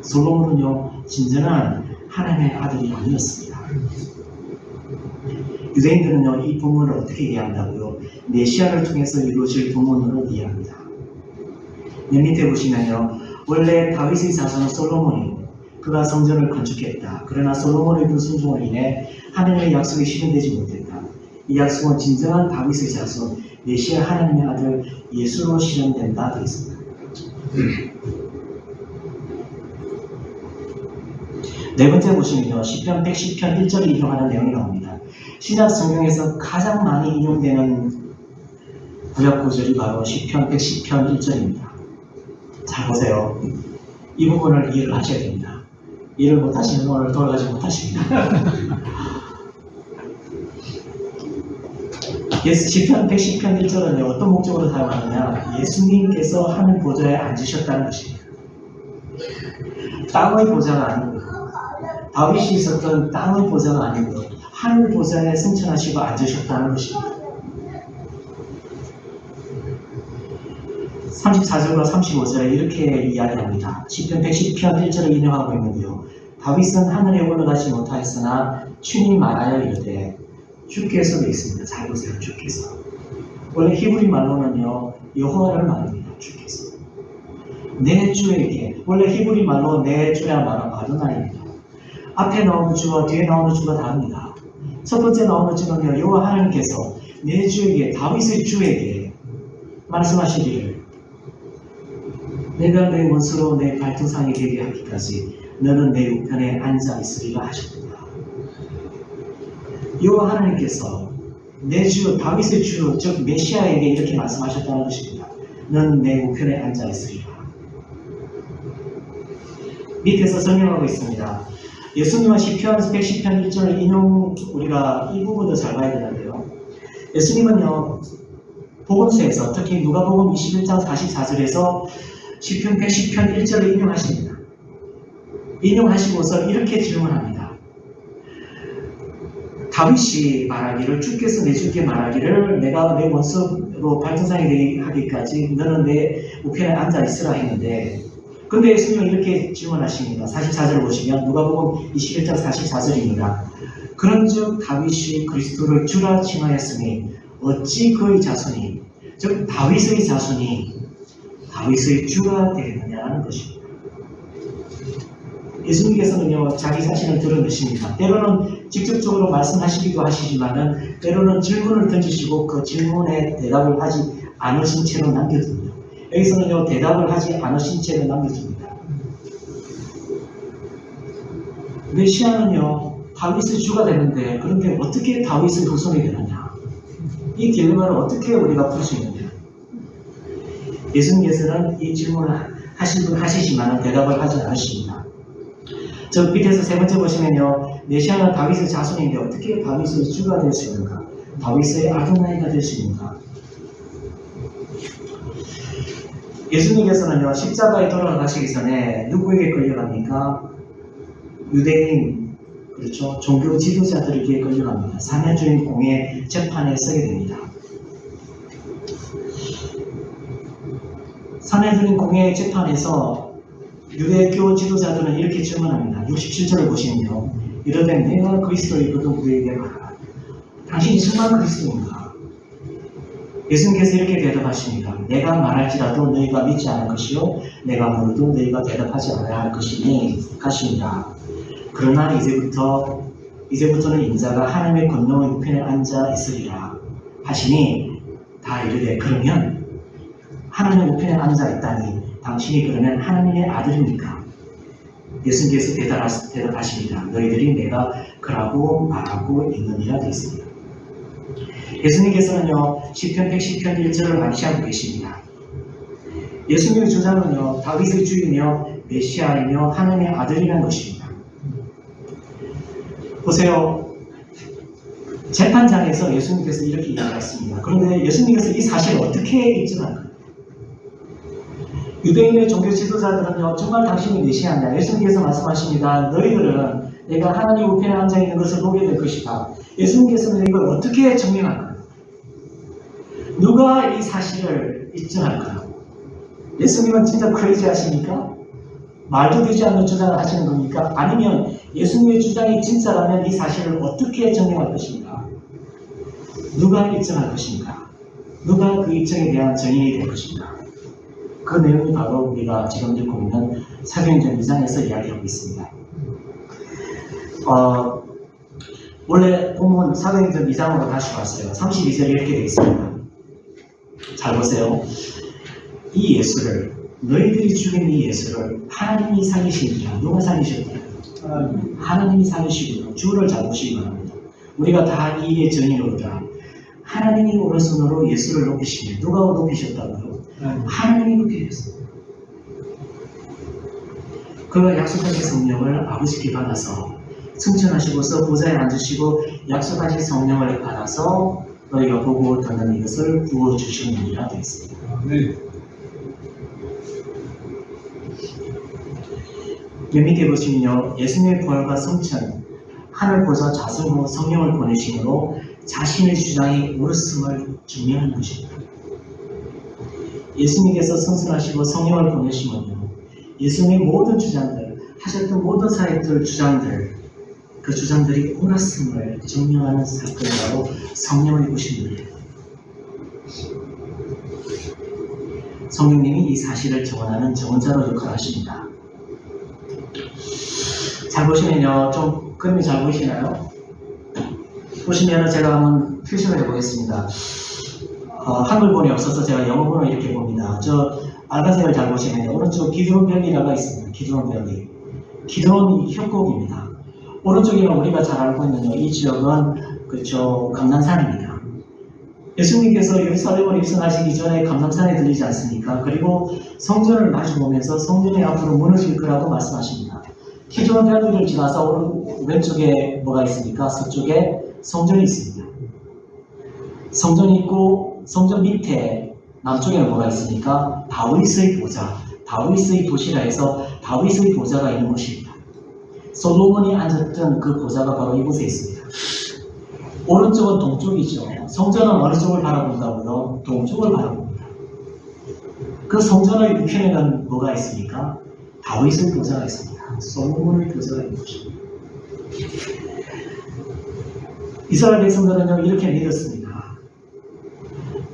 솔로몬은요, 진정한 하나님의 아들이 아니었습니다. 유대인들은요, 이 본문을 어떻게 이해한다고요? 메시아를 통해서 이루어질 본문으로 이해합니다. 맨 밑에 보시면요, 원래 다윗의 자손은 솔로몬이고 그가 성전을 건축했다. 그러나 솔로몬의 불순종으로 인해 하나님의 약속이 실현되지 못했다. 이 약속은 진정한 다윗의 자손, 메시아 하나님의 아들 예수로 실현된다 되겠습니다. 네 번째 보시면요, 시편 110편 1절을 인용하는 내용이 나옵니다. 신약 성경에서 가장 많이 인용되는 구약 구절이 바로 시편 110편 1절입니다. 잘 보세요. 이 부분을 이해를 하셔야 됩니다. 이해를 못하시면 오늘 돌아가지 못하십니다. 시편 110편 1절은 어떤 목적으로 사용하느냐? 예수님께서 하늘 보좌에 앉으셨다는 것입니다. 땅의 보좌가 아니고요, 다윗이 있었던 땅의 보좌가 아니고요, 하늘 보좌에 승천하시고 앉으셨다는 것입니다. 34절과 35절에 이렇게 이야기합니다. 시편 110편 1절을 인용하고 있는데요, 다윗은 하늘에 올라가지 못하였으나 주님 말하여 이르되, 주께서 되어 있습니다. 잘 보세요. 주께서. 원래 히브리 말로는요, 여호와를 말합니다. 주께서. 내 주에게, 원래 히브리 말로 내 주야 말은 아도나이입니다. 앞에 나오는 주와 뒤에 나오는 주가 다릅니다. 첫 번째 나오는 주는요, 여호와 하나님께서 내 주에게, 다윗의 주에게 말씀하시기를 내가 내 원수로 내 발등상이 되게 하기까지 너는 내 우편에 앉아 있으리라 하셨구나. 여호와 하나님께서 내 주, 다윗의 주, 즉 메시아에게 이렇게 말씀하셨다는 것입니다. 너는 내 우편에 앉아 있으리라. 밑에서 설명하고 있습니다. 예수님은 시편 110편 1절을 인용, 우리가 이 부분도 잘 봐야 되는데요. 예수님은요, 복음서에서 특히 누가복음 21장 44절에서 시편 110편 1절을 인용하십니다. 인용하시고서 이렇게 질문합니다. 다윗이 말하기를, 주께서 내 주께 말하기를 내가 내 원수로 발등상이 되게 하기까지 너는 내 우편에 앉아 있으라 했는데, 근데 예수님은 이렇게 질문하십니다. 44절 보시면 누가복음 21장 44절입니다. 그런즉 다윗이 그리스도를 주라 칭하였으니 어찌 그의 자손이, 즉 다윗의 자손이 다윗의 주가 되느냐는 것입니다. 예수님께서는요, 자기 자신을 드러내십니다. 때로는 직접적으로 말씀하시기도 하시지만은 때로는 질문을 던지시고 그 질문에 대답을 하지 않으신 채로 남겨둡니다. 여기서는요, 대답을 하지 않으신 채로 남겨둡니다. 메시아는요, 다윗의 주가 되는데, 그런데 어떻게 다윗의 후손이 되느냐? 이 딜레마를 어떻게 우리가 풀 수 있느냐? 예수님께서는 이 질문을 하시지만 대답을 하지 않으십니다. 저 밑에서 세 번째 보시면요, 메시아는 다윗의 자손인데 어떻게 다윗의 주가 될 수 있는가? 다윗의 아도나이가 될 수 있는가? 예수님께서는요, 십자가에 돌아가시기 전에 누구에게 끌려갑니까? 유대인, 그렇죠? 종교 지도자들에게 끌려갑니다. 사면주인 공의 재판에 서게 됩니다. 사면주인 공의 재판에서 유대교 지도자들은 이렇게 질문합니다. 67절을 보시면요, 이르되 내가 그리스도이거든 그에게 말하라. 당신이 정말 그리스도인가? 예수님께서 이렇게 대답하십니다. 내가 말할지라도 너희가 믿지 않을 것이요 내가 물어도 너희가 대답하지 않아야 할 것이니 가십니다. 그러나 이제부터는 인자가 하나님의 권능의 우편에 앉아 있으리라 하시니, 다 이르되 그러면 하나님의 우편에 앉아 있다니 당신이 그러면 하나님의 아들입니까? 예수님께서 대답하십니다. 너희들이 내가 그라고 말하고 있느니라 되었습니다. 예수님께서는요, 시편 110편 1절을 암시하고 계십니다. 예수님의 주장은요, 다윗의 주이며 메시아이며 하나님의 아들이라는 것입니다. 보세요. 재판장에서 예수님께서 이렇게 이야기했습니다. 그런데 예수님께서 이 사실을 어떻게 입증할까요? 유대인의 종교 지도자들은요, 정말 당신이 메시아냐? 예수님께서 말씀하십니다. 너희들은 내가 하나님 우편에 앉아 있는 것을 보게 될 것이다. 예수님께서는 이걸 어떻게 증명할까요? 누가 이 사실을 입증할까요? 예수님은 진짜 크레이지 하십니까? 말도 되지 않는 주장을 하시는 겁니까? 아니면 예수님의 주장이 진짜라면 이 사실을 어떻게 증명할 것입니까? 누가 입증할 것입니까? 누가 그 입증에 대한 증인이 될 것입니까? 그 내용이 바로 우리가 지금 읽고 있는 사도행전 2장에서 이야기하고 있습니다. 원래 본문 사도행전 2장으로 다시 왔어요. 32절에 이렇게 되어 있습니다. 잘 보세요. 이 예수를, 너희들이 죽인 이 예수를 하나님이 살리시니라. 누가 살리셨나요? 하나님이 살리시고 주를 잡으시기 바랍니다. 우리가 다 이의 증인으로다. 하나님이 오른손으로 예수를 높이시니, 누가 높이셨다고요? 하나님이 높이셨습니다. 그 약속하신 성령을 아버지께 받아서 승천하시고서 보좌에 앉으시고 약속하신 성령을 받아서 너희가 보고 듣는 이것을 부어주시느니라 되어 있습니다. 네. 맨 밑에 보시면요, 예수님의 부활과 성천, 하늘 보좌 좌선 후 성령을 보내심으로 자신의 주장이 옳음을 증명하는 것입니다. 예수님께서 승천하시고 성령을 보내심은요, 예수님의 모든 주장들, 하셨던 모든 사역들 주장들, 그 주장들이 옳았음을 증명하는 사건이 바로 성령의 부심입니다. 성령님이 이 사실을 증언하는 증언자로 역할을 하십니다. 잘 보시면요, 좀 그림이 잘 보이시나요? 보시면 제가 한번 표시를 해보겠습니다. 한글본이 없어서 제가 영어본을 이렇게 봅니다. 저 빨간색을 잘 보시면 오른쪽 기드론 밸리라가 있습니다. 기드론 밸리. 기드론 협곡입니다. 오른쪽에는 우리가 잘 알고 있는 이 지역은 그쪽 감람산입니다. 예수님께서 예루살렘을 입성하시기 전에 감람산에 들리지 않습니까? 그리고 성전을 마주보면서 성전이 앞으로 무너질 거라고 말씀하십니다. 기드론 밸리를 지나서 왼쪽에 뭐가 있습니까? 서쪽에 성전이 있습니다. 성전이 있고 성전 밑에 남쪽에는 뭐가 있습니까? 다윗의 보좌, 다윗의 도시라 해서 다윗의 보좌가 있는 곳입니다. 솔로몬이 앉았던 그 보좌가 바로 이곳에 있습니다. 오른쪽은 동쪽이죠. 성전은 어느 쪽을 바라본다고요? 동쪽을 바라봅니다. 그 성전의 우편에는 뭐가 있습니까? 다윗의 보좌가 있습니다. 솔로몬의 보좌가 있는 곳입니다. 이스라엘 백성들은요 이렇게 믿었습니다.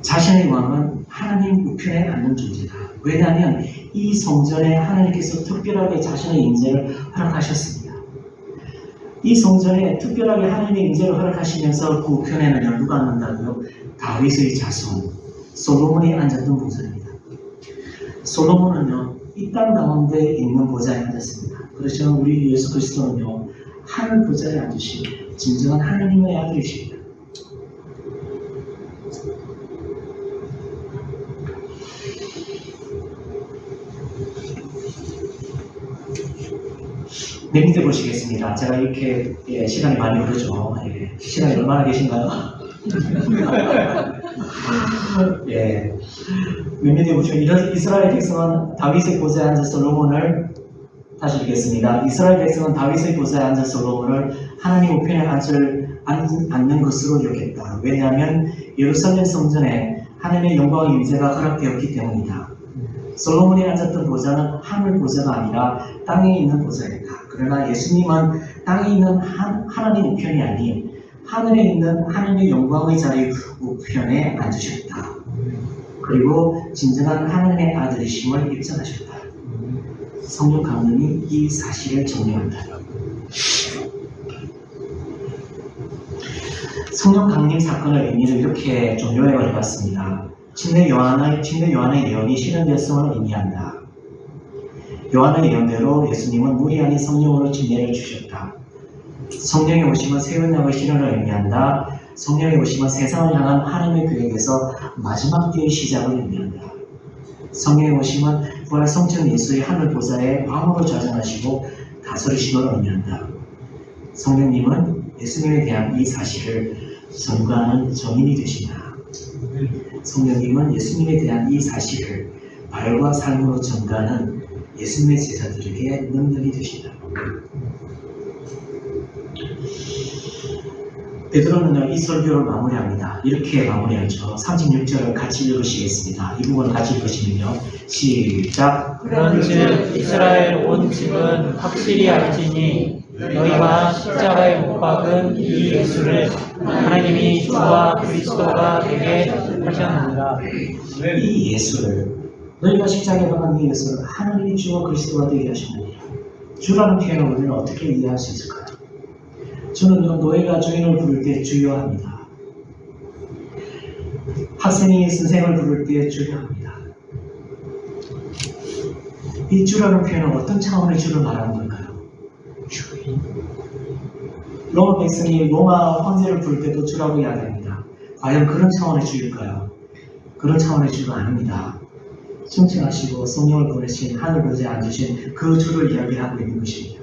자신의 왕은 하나님 우편에 앉는 존재다. 왜냐하면 이 성전에 하나님께서 특별하게 자신의 인재를 허락하셨습니다. 이 성전에 특별하게 하나님의 인재를 허락하시면서 그 우편에는 누가 앉는다고요? 다윗의 자손 솔로몬이 앉았던 보좌입니다. 솔로몬은요 이 땅 가운데 있는 보좌에 앉았습니다. 그렇지만 우리 예수 그리스도는요 하늘 보좌에 앉으신 진정한 하나님의 아들이십니다. 맨 밑에 보시겠습니다. 제가 이렇게 시간이 많이 흐르죠. 시간이 얼마나 계신가요? 예. 맨 밑에 보시면 이스라엘 백성은 다윗의 보좌에 앉은 솔로몬을 다시 읽겠습니다. 이스라엘 백성은 다윗의 보좌에 앉은 솔로몬을 하나님 우편에 앉는 것으로 여겼다. 왜냐하면 예루살렘 성전에 하나님의 영광의 임재가 허락되었기 때문이다. 솔로몬이 앉았던 보좌는 하늘 보좌가 아니라 땅에 있는 보좌이다. 그러나 예수님은 땅에 있는 하나님 우편이 아닌 하늘에 있는 하나님의 영광의 자리 우편에 앉으셨다. 그리고 진정한 하나님의 아들이심을 입증하셨다. 성령 강림이 이 사실을 정리한다. 성령 강림 사건의 의미를 이렇게 좀 요약을 해봤습니다. 침례 요한의 예언이 실현되었음을 의미한다. 요한의 예언대로 예수님은 물이 아닌 성령으로 침례를 주셨다. 성령의 오심은 새 언약의 실현을 의미한다. 성령의 오심은 세상을 향한 하나님의 계획에서 마지막 때의 시작을 의미한다. 성령의 오심은 부활 성천 예수의 하늘 보좌에 왕으로 좌정하시고 다스리심을 의미한다. 성령님은 예수님에 대한 이 사실을 전가하는 정인이 되신다. 성령님은 예수님에 대한 이 사실을 말과 삶으로 전가하는 예수님의 제자들에게 능력이 되신다. 베드로는 이 설교를 마무리합니다. 이렇게 마무리하죠. 36절을 같이 읽으시겠습니다. 이 부분을 같이 읽으시면요. 시작. 그런즉 이스라엘 온 집은 확실히 알지니 너희가 십자가에 못 박은 이 예수를 하나님이 주와 그리스도가 되게 하셨느니라. 이 예수를 너희가 십자가에 박은 이 예수를 하나님이 주와 그리스도가 되게 하셨느니라. 주라는 표현을 우리는 어떻게 이해할 수 있을까요? 주는 노예가 주인을 부를 때 주여 합니다. 학생이 선생을 부를 때 주여 합니다. 이 주라는 표현은 어떤 차원의 주를 말하는 걸까요? 주인. 로마 백성이 로마 황제를 부를 때도 주라고 이야기합니다. 과연 그런 차원의 주일까요? 그런 차원의 주가 아닙니다. 충칭하시고 성령을 보내신 하늘 보좌에 앉으신 그 주를 이야기하고 있는 것입니다.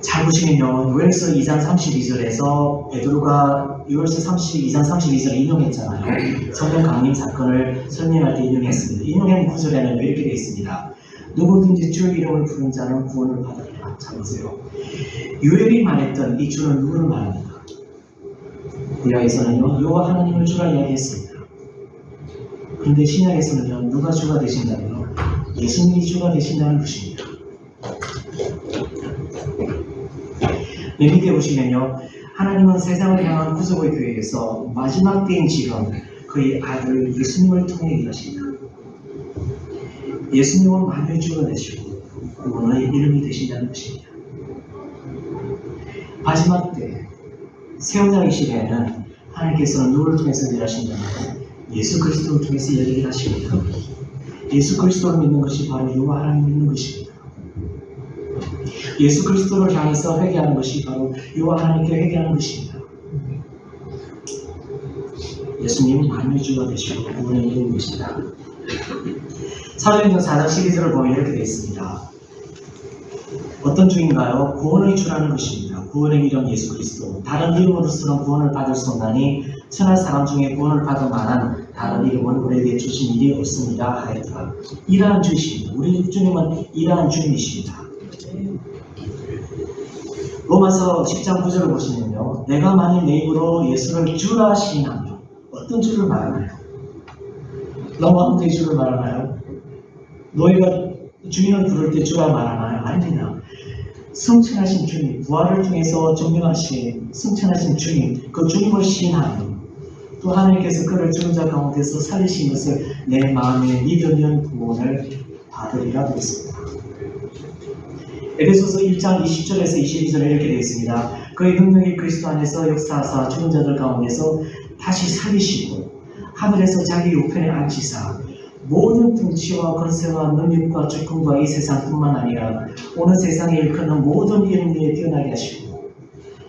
잘 보시면요. 요엘서 2장 32절에서 베드로가 요엘서 2장 32절을 인용했잖아요. 성령 강림 사건을 설명할 때 인용했습니다. 인용한 구절에는 이렇게 되어 있습니다. 누구든지 주의 이름을 부른 자는 구원을 받으리라. 잘 보세요. 요엘이 말했던 이 주는 누구를 말합니까? 구약에서는요. 여호와 하나님을 주라 이야기했습니다. 그런데 신약에서는요. 누가 주가 되신다고요? 예수님이 주가 되신다는 것입니다. 맨 밑에 보시면요. 하나님은 세상을 향한 구속의 계획에서 마지막 때인 지금 그의 아들 예수님을 통해 일하신다. 예수님은 만유의 주가 되시고 그분의 이름이 되신다는 것입니다. 마지막 때 세운자의 시대에는 하나님께서는 누구를 통해서 일하신다면 예수 그리스도를 통해서 일을 하십니다. 예수 그리스도를 믿는 것이 바로 여호와 하나님 믿는 것입니다. 예수 그리스도를 향해서 회개하는 것이 바로 여호와 하나님께 회개하는 것입니다. 예수님은 만유의 주가 되시고 구원의 이름이 되십니다. 사도행전 4장 12절을 보면 이렇게 되어 있습니다. 어떤 주인가요? 구원의 주라는 것입니다. 구원의 이름 예수 그리스도. 다른 이름으로서는 구원을 받을 수 없나니 천하 사람 중에 구원을 받을 만한 다른 이름은 우리에게 주신 일이 없습니다 하였더라. 이러한 주이십니다. 우리 주님은 이러한 주님이십니다. 로마서 10장 9절을 보시면요. 내가 만일 내 입으로 예수를 주라 시인하며 어떤 주를 말하나요? 로마의 주를 말하나요? 너희가 주인을 부를 때 주라 말하나요? 아닙니다. 승천하신 주님, 부활을 통해서 증명하신 승천하신 주님, 그 주님을 시인하며 또 하나님께서 그를 죽은 자 가운데서 살리신 것을 내 마음에 믿으면 구원을 받으리라 그랬습니다. 에베소서 1장 20절에서 22절에 이렇게 되어 있습니다. 그의 능력이 그리스도 안에서 역사하사 죽은 자들 가운데서 다시 살리시고 하늘에서 자기 우편에 앉히사 모든 통치와 권세와 능력과 주권과 이 세상뿐만 아니라 오늘 세상에 일컫는 모든 이름 위에 뛰어나게 하시고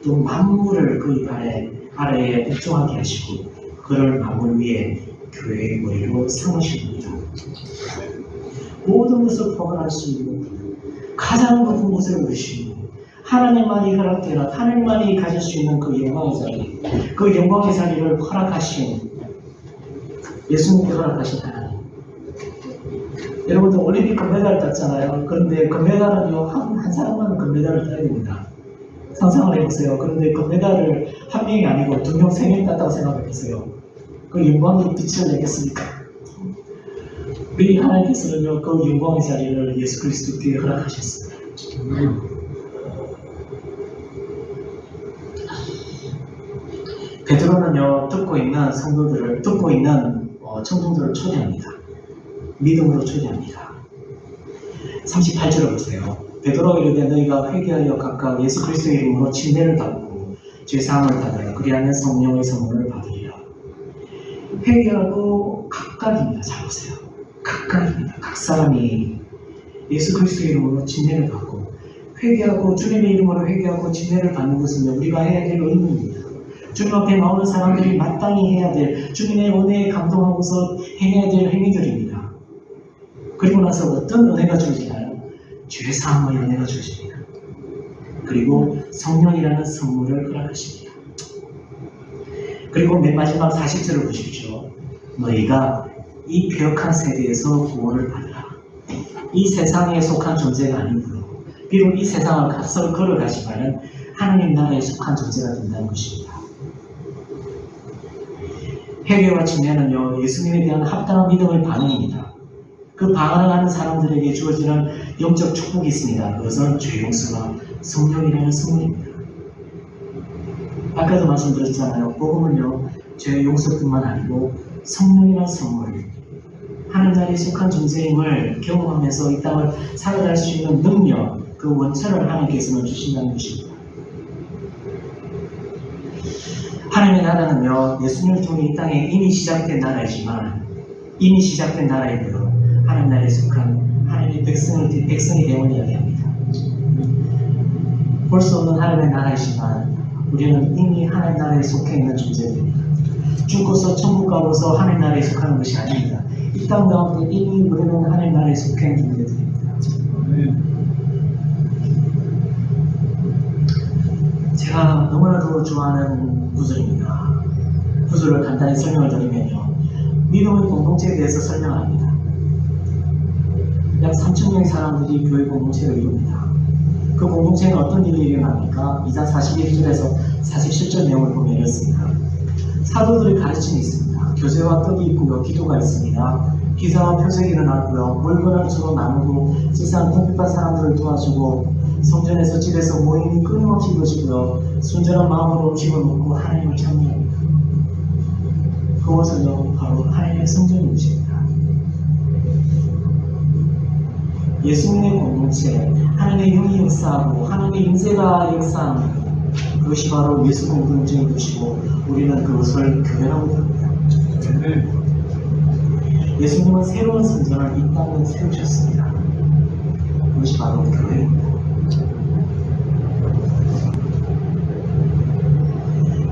또 만물을 그의 아래에 복종하게 하시고 그를 만물 위에 교회의 머리로 삼으십니다. 모든 것을 포괄할 수 있는 가장 높은 곳에 오르시고 하나님만이 허락되라 하나님만이 가질 수 있는 그 영광의 자리, 그 영광의 자리를 허락하신 예수님께 허락하신 하나님. 여러분들 올림픽 금메달 땄잖아요. 그런데 금메달은요 한 사람만 금메달을 따야 됩니다. 상상을 해보세요. 그런데 금메달을 한 명이 아니고 2명, 3명 땄다고 생각해보세요. 그 영광의 빛을 내겠습니까? 우리 하나님께서는요 그 영광의 자리를 예수 그리스도께 허락하셨습니다. 베드로는요 듣고 있는 성도들을 듣고 있는 청중들을 초대합니다. 믿음으로 초대합니다. 38절을 보세요. 베드로가 이르되 너희가 회개하여 각각 예수 그리스도의 이름으로 침례를 받고 죄사함을 받으라. 그리하면 성령의 선물을 받으리라. 회개하고 각각입니다. 잘 보세요. 각각입니다. 각 사람이 예수 그리스도의 이름으로 침례를 받고 회개하고 주님의 이름으로 회개하고 침례를 받는 것은 우리가 해야 될 의무입니다. 주님 앞에 나오는 사람들이 마땅히 해야 될 주님의 은혜에 감동하고서 행해야 될 행위들입니다. 그리고 나서 어떤 은혜가 주어지나요? 죄사함의 은혜가 주어집니다. 그리고 성령이라는 선물을 허락하십니다. 그리고 맨 마지막 40절을 보십시오. 너희가 이 폐역한 세대에서 구원을 받으라. 이 세상에 속한 존재가 아니고요. 비록 이 세상을 걸어가지만은 하나님 나라에 속한 존재가 된다는 것입니다. 회개와 침례는요 예수님에 대한 합당한 믿음의 반응입니다. 그 반응을 하는 사람들에게 주어지는 영적 축복이 있습니다. 그것은 죄 용서와 성령이라는 선물입니다. 아까도 말씀드렸잖아요. 복음은요 죄 용서뿐만 아니고 성령이라는 선물, 하나님 나라에 속한 존재임을 경험하면서 이 땅을 살아갈 수 있는 능력, 그 원천을 하나님께서는 주신다는 것입니다. 하나님의 나라는요 예수님을 통해 이 땅에 이미 시작된 나라이지만 이미 시작된 나라이고요 하나님 나라에 속한 하나님의 백성이 되음을 이야기합니다. 볼 수 없는 하나님의 나라이지만 우리는 이미 하나님 나라에 속해 있는 존재들입니다. 죽고서 천국 가고서 하나님 나라에 속하는 것이 아닙니다. 이 땅 가운데 이미 우리는 하나님 나라에 속해 있는 존재들입니다. 제가 너무나도 좋아하는 구절입니다. 구절을 간단히 설명을 드리면요. 믿음의 공동체에 대해서 설명합니다. 약 3,000명의 사람들이 교회 공동체를 이룹니다. 그 공동체는 어떤 일이 일어납니까? 2장 41절에서 47절 내용을 보면 이렇습니다. 사도들의 가르침이 있습니다. 교제와 떡이 있고요. 기도가 있습니다. 기사와 표적이 일어나고요. 물건을 서로 나누고 세상 궁핍한 사람들을 도와주고 성전에서 집에서 모임이 끊임없이 이루어지고요. 순전한 마음으로 음식을 먹고 하나님을 찬미합니다. 그것은요 바로 하나님의 성전인 것입니다. 예수님의 공동체, 하나님의 영이 역사하고 하나님의 임재가 역사합니다. 그것이 바로 예수 공동체인 것이고 우리는 그것을 교회라고 부릅니다. 예수님은 새로운 성전을 이 땅에 세우셨습니다. 그것이 바로 교회입니다.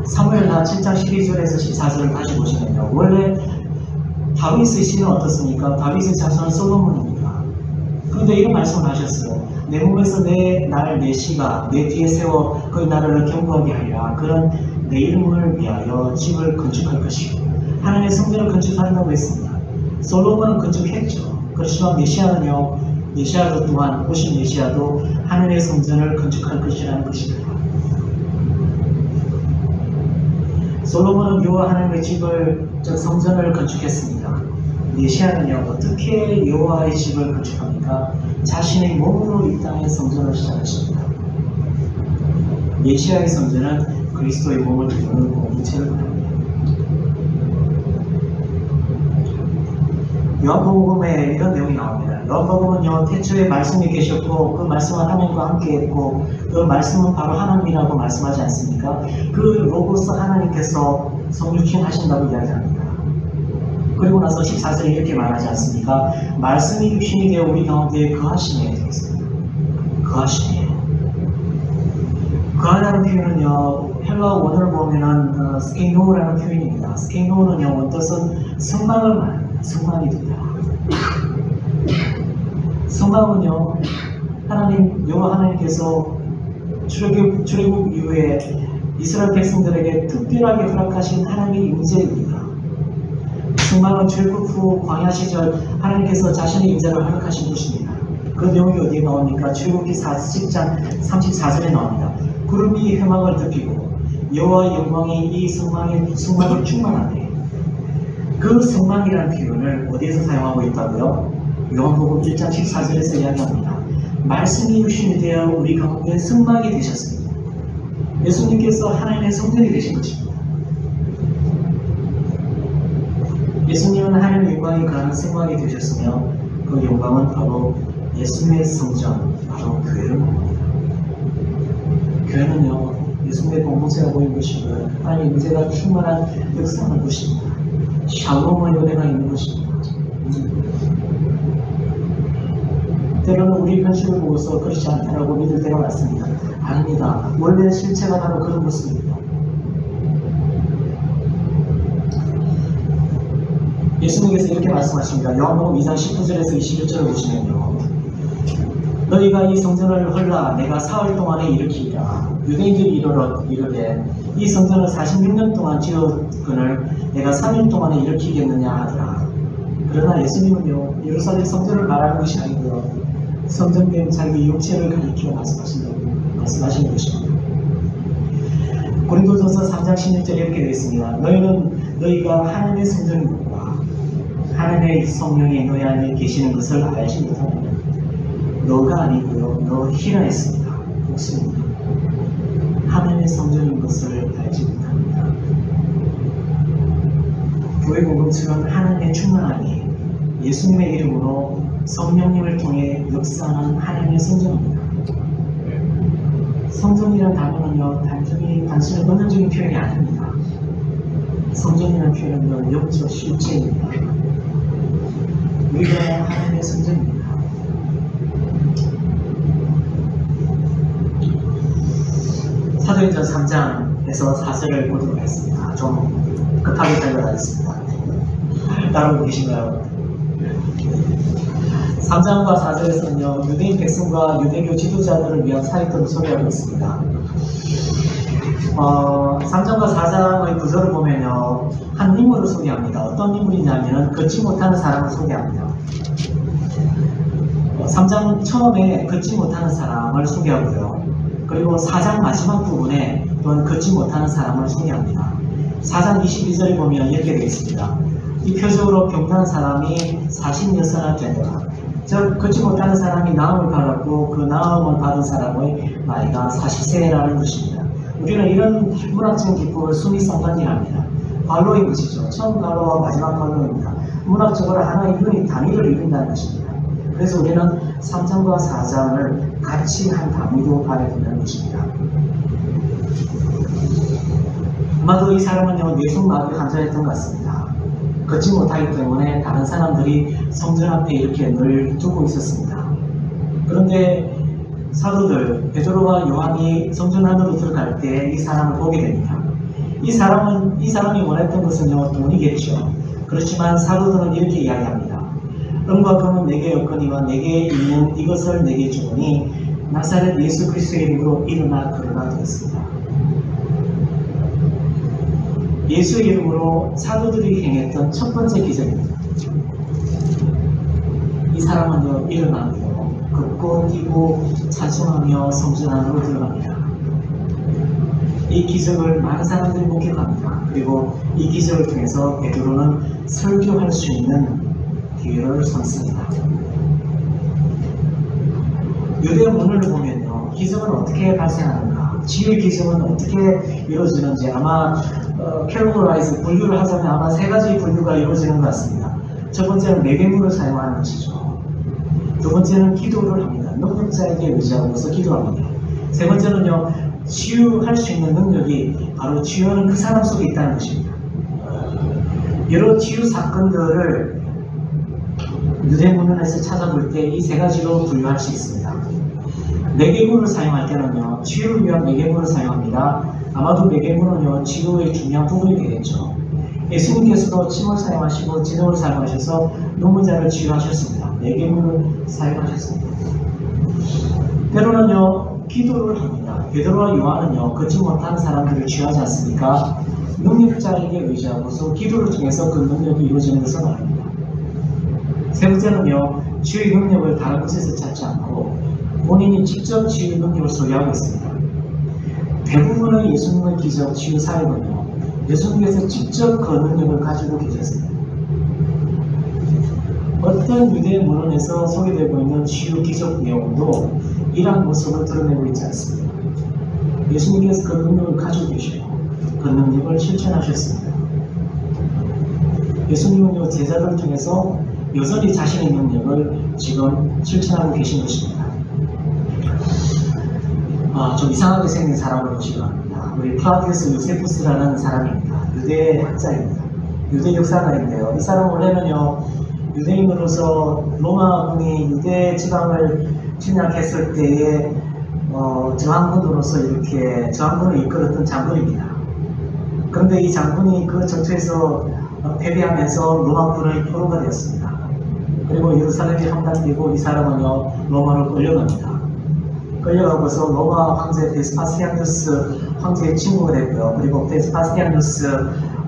사무엘하 7장 12절에서 14절을 다시 보시면요. 원래 다윗의 씨는 어떻습니까? 다윗의 자손은 솔로몬입니다. 그런데 이런 말씀을 하셨어요. 내 몸에서 내 씨가 내 뒤에 세워 그 나라를 경고하게 하리라. 그런 내 이름을 위하여 집을 건축할 것이고 하나님의 성전을 건축한다고 했습니다. 솔로몬은 건축했죠. 그렇지만 메시아도 또한 오신 메시아도 하나님의 성전을 건축할 것이라는 것입니다. 솔로몬은 여호와 하나님의 집을 즉 성전을 건축했습니다. 메시아는요 어떻게 여호와의 집을 건축합니까? 자신의 몸으로 이 땅의 성전을 시작하십니다. 메시아의 성전은 그리스도의 몸을 이루는 공동체를 말합니다. 요한복음에 이런 내용이 나옵니다. 요한복음은요 태초에 말씀이 계셨고 그 말씀은 하나님과 함께했고 그 말씀은 바로 하나님이라고 말씀하지 않습니까? 그 로고스 하나님께서 성육신 하신다고 이야기합니다. 그리고 나서 14절에 이렇게 말하지 않습니까? 말씀이 육신이 되어 우리 가운데 거하시네 되어 있습니다. 거하시네. 거하다는 표현은요 헬라어 원어를 보면은 스케이노라는 표현입니다. 스케이노는요 원뜻은 성막을 말합니다. 성막입니다. 성막은요 여호와 하나님께서 출애굽 이후에 이스라엘 백성들에게 특별하게 허락하신 하나님의 임재입니다. 성막은 출애굽 후 광야 시절 하나님께서 자신의 임재를 허락하신 곳입니다. 그 내용이 어디에 나옵니까? 출애굽기 40장 34절에 나옵니다. 구름이 회막을 덮이고 여호와의 영광이 이 성막을 충만하네. 그 성막이라는 표현을 어디에서 사용하고 있다고요? 요한복음 1장 14절에서 이야기합니다. 말씀이 육신이 되어 우리 가운데 성막이 되셨습니다. 예수님께서 하나님의 성전이 되신 것입니다. 예수님은 하나님의 영광이 가는 성막이 되셨으며 그 영광은 바로 예수님의 성전, 바로 교회를 말합니다. 교회는요 예수님의 공동체가 보이는 것이고요 하나님의 임재가 충만한 역사하는 것입니다. 샬롬의 은혜가 있는 것입니다. 때로는 우리 현실을 보고서 그렇지 않다라고 믿을 때가 많습니다. 아닙니다. 원래 실체가 바로 그런 모습입니다. 예수님께서 이렇게 말씀하십니다. 요한복음 2장 19절에서 21절을 보시면요. 너희가 이 성전을 헐라 내가 사흘 동안에 일으키리라. 유대인들이 이르되 이 성전을 46년 동안 지었거늘 내가 3일 동안에 일으키겠느냐 하더라. 그러나 예수님은요 예루살렘 성전을 말하는 것이 아니고요 성전된 자기 육체를 가리켜 말씀하시는 것입니다. 고린도전서 3장 16절에 이렇게 되어 있습니다. 너희가 하나님의 성전이구나. 하나님의 성령이 너희 안에 계시는 것을 알지 못하느냐. 너가 아니고요 너희라 했습니다. 복습니다. 하나님의 성전인 것을 알지 못합니다. 교회 공동체는 하나님의 충만함이 예수님의 이름으로 성령님을 통해 역사하는 하나님의 성전입니다. 성전이라는 단어는요 단순히 번역적인 표현이 아닙니다. 성전이라는 표현은 영적 실체입니다. 우리가 하나님의 성전입니다. 사도행전 3장에서 4절을 보도록 하겠습니다. 좀 급하게 달려가겠습니다. 따라오고 계신가요? 3장과 4절에서는요 유대인 백성과 유대교 지도자들을 위한 사역들을 소개하고 있습니다. 3장과 4장의 구절을 보면요 한 인물을 소개합니다. 어떤 인물이냐면 걷지 못하는 사람을 소개합니다. 3장 처음에 걷지 못하는 사람을 소개하고요. 그리고 4장 마지막 부분에 또한 걷지 못하는 사람을 소개합니다. 4장 22절에 보면 이렇게 되어 있습니다. 이 표적으로 병든 사람이 46세나 되더라. 즉 걷지 못하는 사람이 나음을 받았고 그 나음을 받은 사람의 나이가 40세라는 것입니다. 우리는 이런 문학적인 기법을 수미상관이랍니다. 관로인 것이죠. 처음 관로와 마지막 관로입니다. 문학적으로 하나의 이론이 단위를 이룬다는 것입니다. 그래서 우리는 3장과 4장을 같이 한 단위로 봐야 된다는 것입니다. 아마도 이 사람은요, 뇌성마비 환자였던 것 같습니다. 걷지 못하기 때문에 다른 사람들이 성전 앞에 이렇게 늘 두고 있었습니다. 그런데 사도들 베드로와 요한이 성전 안으로 들어갈 때 이 사람을 보게 됩니다. 이 사람이 원했던 것은요, 돈이겠죠. 그렇지만 사도들은 이렇게 이야기합니다. 은과 금은 내게 없거니와 내게 있는 이것을 내게 주노니 나사렛 예수 그리스도의 이름으로 일어나 걸어라 되었습니다. 예수의 이름으로 사도들이 행했던 첫 번째 기적입니다. 이 사람은요, 일어나며 걷고 뛰고 찬송하며 성전 안으로 들어갑니다. 이 기적을 많은 사람들이 목격합니다. 그리고 이 기적을 통해서 베드로는 설교할 수 있는 기회를 삼습니다. 유대 문헌을 보면요, 기적은 어떻게 발생하는가, 지의 기적은 어떻게 이루어지는지 아마 캐로라이즈 분류를 하자면 아마 세 가지 분류가 이루어지는 것 같습니다. 첫 번째는 매개물을 사용하는 것이죠. 두 번째는 기도를 합니다. 능력자에게 의지하고서 기도합니다. 세 번째는요, 치유할 수 있는 능력이 바로 치유하는 그 사람 속에 있다는 것입니다. 여러 치유 사건들을 유대 문헌에서 찾아볼 때 이 세 가지로 분류할 수 있습니다. 매개물을 사용할 때는요, 치유를 위한 매개물을 사용합니다. 아마도 매개물은요, 치유의 중요한 부분이 되겠죠. 예수님께서도 침을 사용하시고 진흙을 사용하셔서 눈먼 자를 치유하셨습니다. 매개물을 사용하셨습니다. 때로는요, 기도를 합니다. 베드로와 요한은요, 걷지 못하는 사람들을 치유하지 않습니까? 능력자에게 의지하고서 기도를 통해서 그 능력이 이루어지는 것을 말합니다. 세 번째는요, 치유의 능력을 다른 곳에서 찾지 않고 본인이 직접 치유의 능력을 소유하고 있습니다. 대부분의 예수님의 기적 치유 사역은요, 예수님께서 직접 그 능력을 가지고 계셨습니다. 어떤 유대 문헌에서 소개되고 있는 치유 기적 내용도 이러한 모습을 드러내고 있지 않습니다. 예수님께서 그 능력을 가지고 계시고 그 능력을 실천하셨습니다. 예수님은요, 제자들을 통해서 여전히 자신의 능력을 지금 실천하고 계신 것입니다. 좀 이상하게 생긴 사람을 보시기 바랍니다. 우리 플라디우스 요세푸스라는 사람입니다. 유대 학자입니다. 유대 역사가인데요. 이 사람은 원래는요, 유대인으로서 로마군이 유대 지방을 침략했을 때에 저항군으로서 이렇게 저항군을 이끌었던 장군입니다. 그런데 이 장군이 그 전투에서 패배하면서 로마군의 포로가 되었습니다. 그리고 예루살렘이 함락되고 이 사람은요, 로마로 끌려갑니다. 끌려가고서 로마 황제 베스파시아누스 황제의 친구가 됐고요. 그리고 베스파시아누스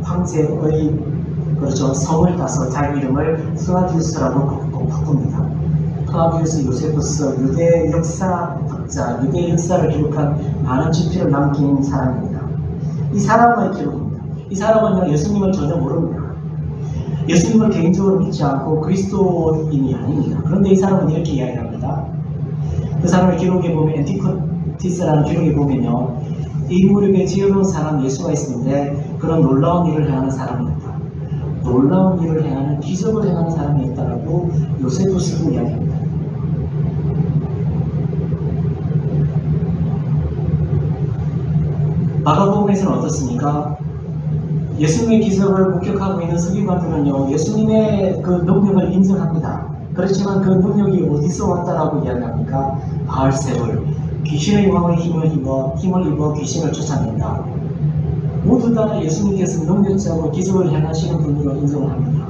황제의 성을 따서 자기 이름을 플라디우스라고 바꿉니다. 플라디우스 요세푸스, 유대 역사학자, 유대 역사를 기록한 많은 집필을 남긴 사람입니다. 이 사람의 기록입니다. 이 사람은요, 예수님을 전혀 모릅니다. 예수님을 개인적으로 믿지 않고 그리스도인이 아닙니다. 그런데 이 사람은 이렇게 이야기합니다. 그 사람의 기록에 보면, 엔티코티스라는 기록에 보면요, 이 무렵에 지혜로운 사람 예수가 있었는데 그런 놀라운 일을 행하는 사람이었다. 놀라운 일을 행하는, 기적을 행하는 사람이었다라고 요세푸스도 이야기합니다. 마가복음에서는 어떻습니까? 예수님의 기적을 목격하고 있는 서기관들은요, 예수님의 그 능력을 인정합니다. 그렇지만 그 능력이 어디서 왔다라고 이야기합니까? 바알세불, 귀신의 왕의 힘을 입어 귀신을 쫓아낸다. 모두 다 예수님께서 능력자고 기적을 행하시는 분으로 인정을 합니다.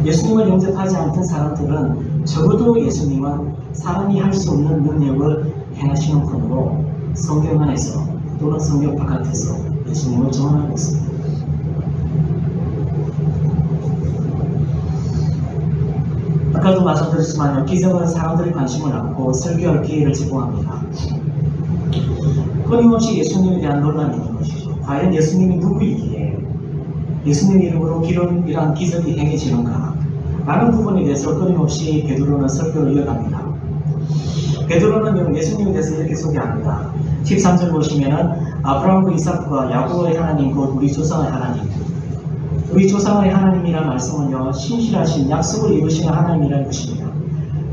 예수님을 영접하지 않던 사람들은 적어도 예수님은 사람이 할 수 없는 능력을 행하시는 분으로 성경 안에서 또는 성경 바깥에서 예수님을 전하고 있습니다. 아까도 말씀드렸지만요, 기적은 사람들이 관심을 갖고 설교할 기회를 제공합니다. 끊임없이 예수님에 대한 논란이 있는 것이죠. 과연 예수님이 누구이기에 예수님의 이름으로 이러한 기적이 행해지는가? 라는 부분에 대해서 끊임없이 베드로는 설교를 이어갑니다. 베드로는 예수님에 대해서 이렇게 소개합니다. 13절 보시면은 아브라함과 이삭과 야곱의 하나님 곧 우리 조상의 하나님, 우리 조상의 하나님이라는 말씀은요, 신실하신 약속을 이루시는 하나님이라는 것입니다.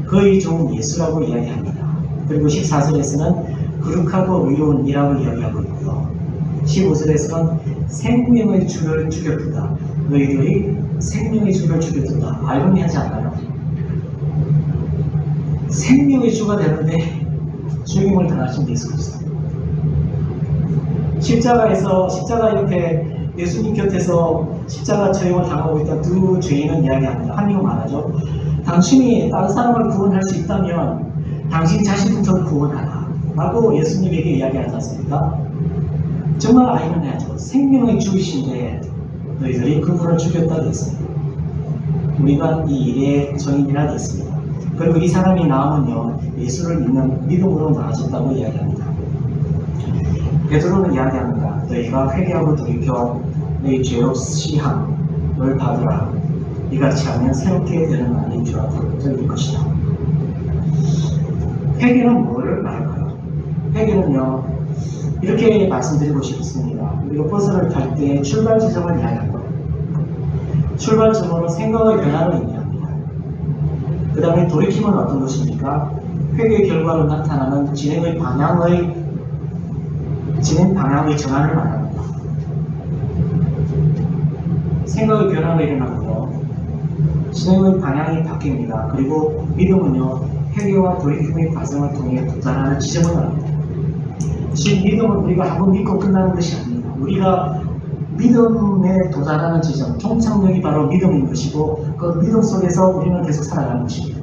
그의 종 예수라고 이야기합니다. 그리고 14절에서는 거룩하고 의로운 이라고 이야기하고 있고요. 15절에서는 생명의 주를 죽였다. 너희들이 생명의 주를 죽였다. 아이러니하지 않나요? 생명의 주가 되는데 죽임을 당하신 예수 그리스도. 십자가 이렇게 예수님 곁에서 십자가 처형을 당하고 있던 두 죄인은 이야기합니다. 한 명은 말하죠. 당신이 다른 사람을 구원할 수 있다면 당신 자신부터 구원하라 라고 예수님에게 이야기하지 않습니까? 정말 아이러니하죠. 생명의 주이신데 너희들이 그분을 죽였다고 했습니다. 우리가 이 일의 정인이라 됐습니다. 그리고 이 사람이 나오면요, 예수를 믿는 믿음으로 나아졌다고 이야기합니다. 베드로는 이야기합니다. 너희가 회개하고 돌이켜 너희 죄로 시함을 받으라. 이같이 하면 새롭게 되는 날이 주 앞으로 될 것이다. 회개는 뭐를 말할까요? 회개는요, 이렇게 말씀드리고 싶습니다. 우리가 버스를 탈 때 출발 지점을 이야기할 거예요. 출발 지점으로 생각의 변화를 의미합니다. 그 다음에 돌이킴은 어떤 것입니까? 회개의 결과로 나타나는 진행 방향의 전환을 말합니다. 생각의 변화가 일어나고요. 진행의 방향이 바뀝니다. 그리고 믿음은요, 회개와 돌이킴의 과정을 통해 도달하는 지점을 말합니다. 지금 믿음은 우리가 한번 믿고 끝나는 것이 아닙니다. 우리가 믿음에 도달하는 지점, 종착역이 바로 믿음인 것이고 그 믿음 속에서 우리는 계속 살아가는 것입니다.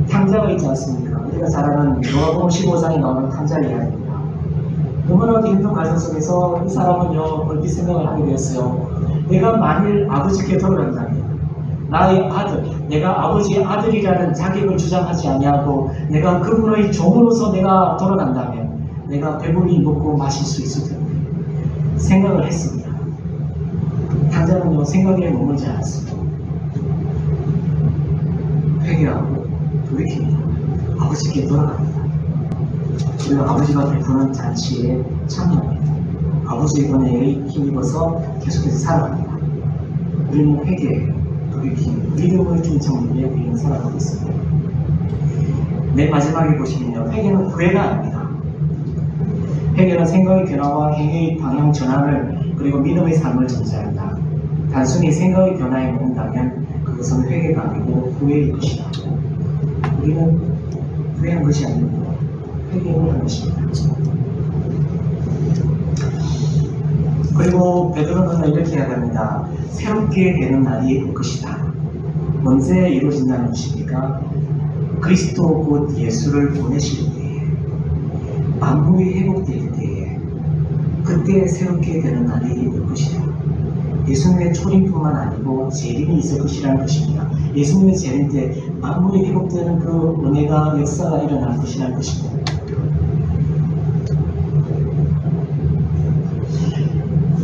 탕자가 있지 않습니까? 우리가 잘 아는 요한복음 15장에 나오는 탕자 이야기입니다. 너무나 힘든 과정 속에서 이 사람은요, 얼핏 생각을 하게 되었어요. 내가 만일 아버지께 돌아간다면 나의 아들, 내가 아버지의 아들이라는 자격을 주장하지 아니하고 내가 그분의 종으로서 내가 돌아간다면 내가 배불리 먹고 마실 수 있을 텐데 생각을 했습니다. 탕자는요, 생각에 머물지 않았습니다. 회개하고 돌이킵니다. 아버지께 돌아갑니다. 그리고 아버지가 베푸는 잔치에 참여합니다. 아버지의 은혜에 힘입어서 계속해서 살아갑니다. 우리는 회개해요. 돌이킴, 믿음을 중창 위에 우리는 살아가고 있습니다. 맨 마지막에 보시면요, 회개는 구애가 아닙니다. 회개는 생각의 변화와 행위의 방향 전환을 그리고 믿음의 삶을 전제한다. 단순히 생각의 변화에 머문다면 그것은 회개가 아니고 구애일 것이다. 우리는 구애한 것이 아니고 회개를 한 것입니다. 그리고 베드로는 이렇게 이야기합니다. 새롭게 되는 날이 올 것이다. 언제 이루어진다는 것입니까? 그리스도 곧 예수를 보내실 때에, 만물이 회복될 때에, 그때 새롭게 되는 날이 올 것이다. 예수님의 초림뿐만 아니고 재림이 있을 것이라는 것입니다. 예수님의 재림 때 만물이 회복되는 그 은혜가 역사가 일어날 것이라는 것입니다.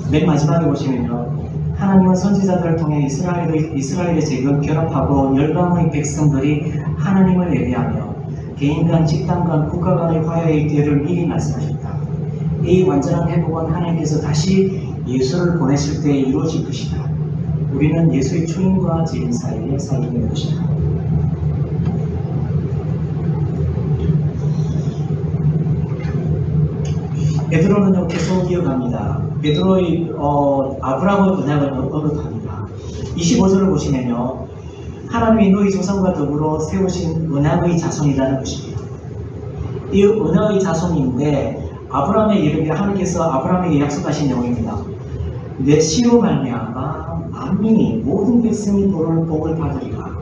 맨 마지막에 보시면요, 하나님은 선지자들을 통해 이스라엘의 재건 결합하고 열방의 백성들이 하나님을 예배하며 개인 간, 집단 간, 국가 간의 화해의 기회를 미리 말씀하셨다. 이 완전한 회복은 하나님께서 다시 예수를 보내실 때 이루어질 것이다. 우리는 예수의 초임과 재림 사이에 살게 될 것이다. 베드로는요, 계속 이어갑니다. 베드로의 아브라함의 언약을 언급합니다. 25절을 보시면요, 하나님이 너희 조상과 더불어 세우신 언약의 자손이라는 것입니다. 이 언약의 자손인데 아브라함의 이름이 하나님께서 아브라함에게 약속하신 내용입니다. 내 씨로 말미암아 만민이 모든 백성이 복을 받으리라.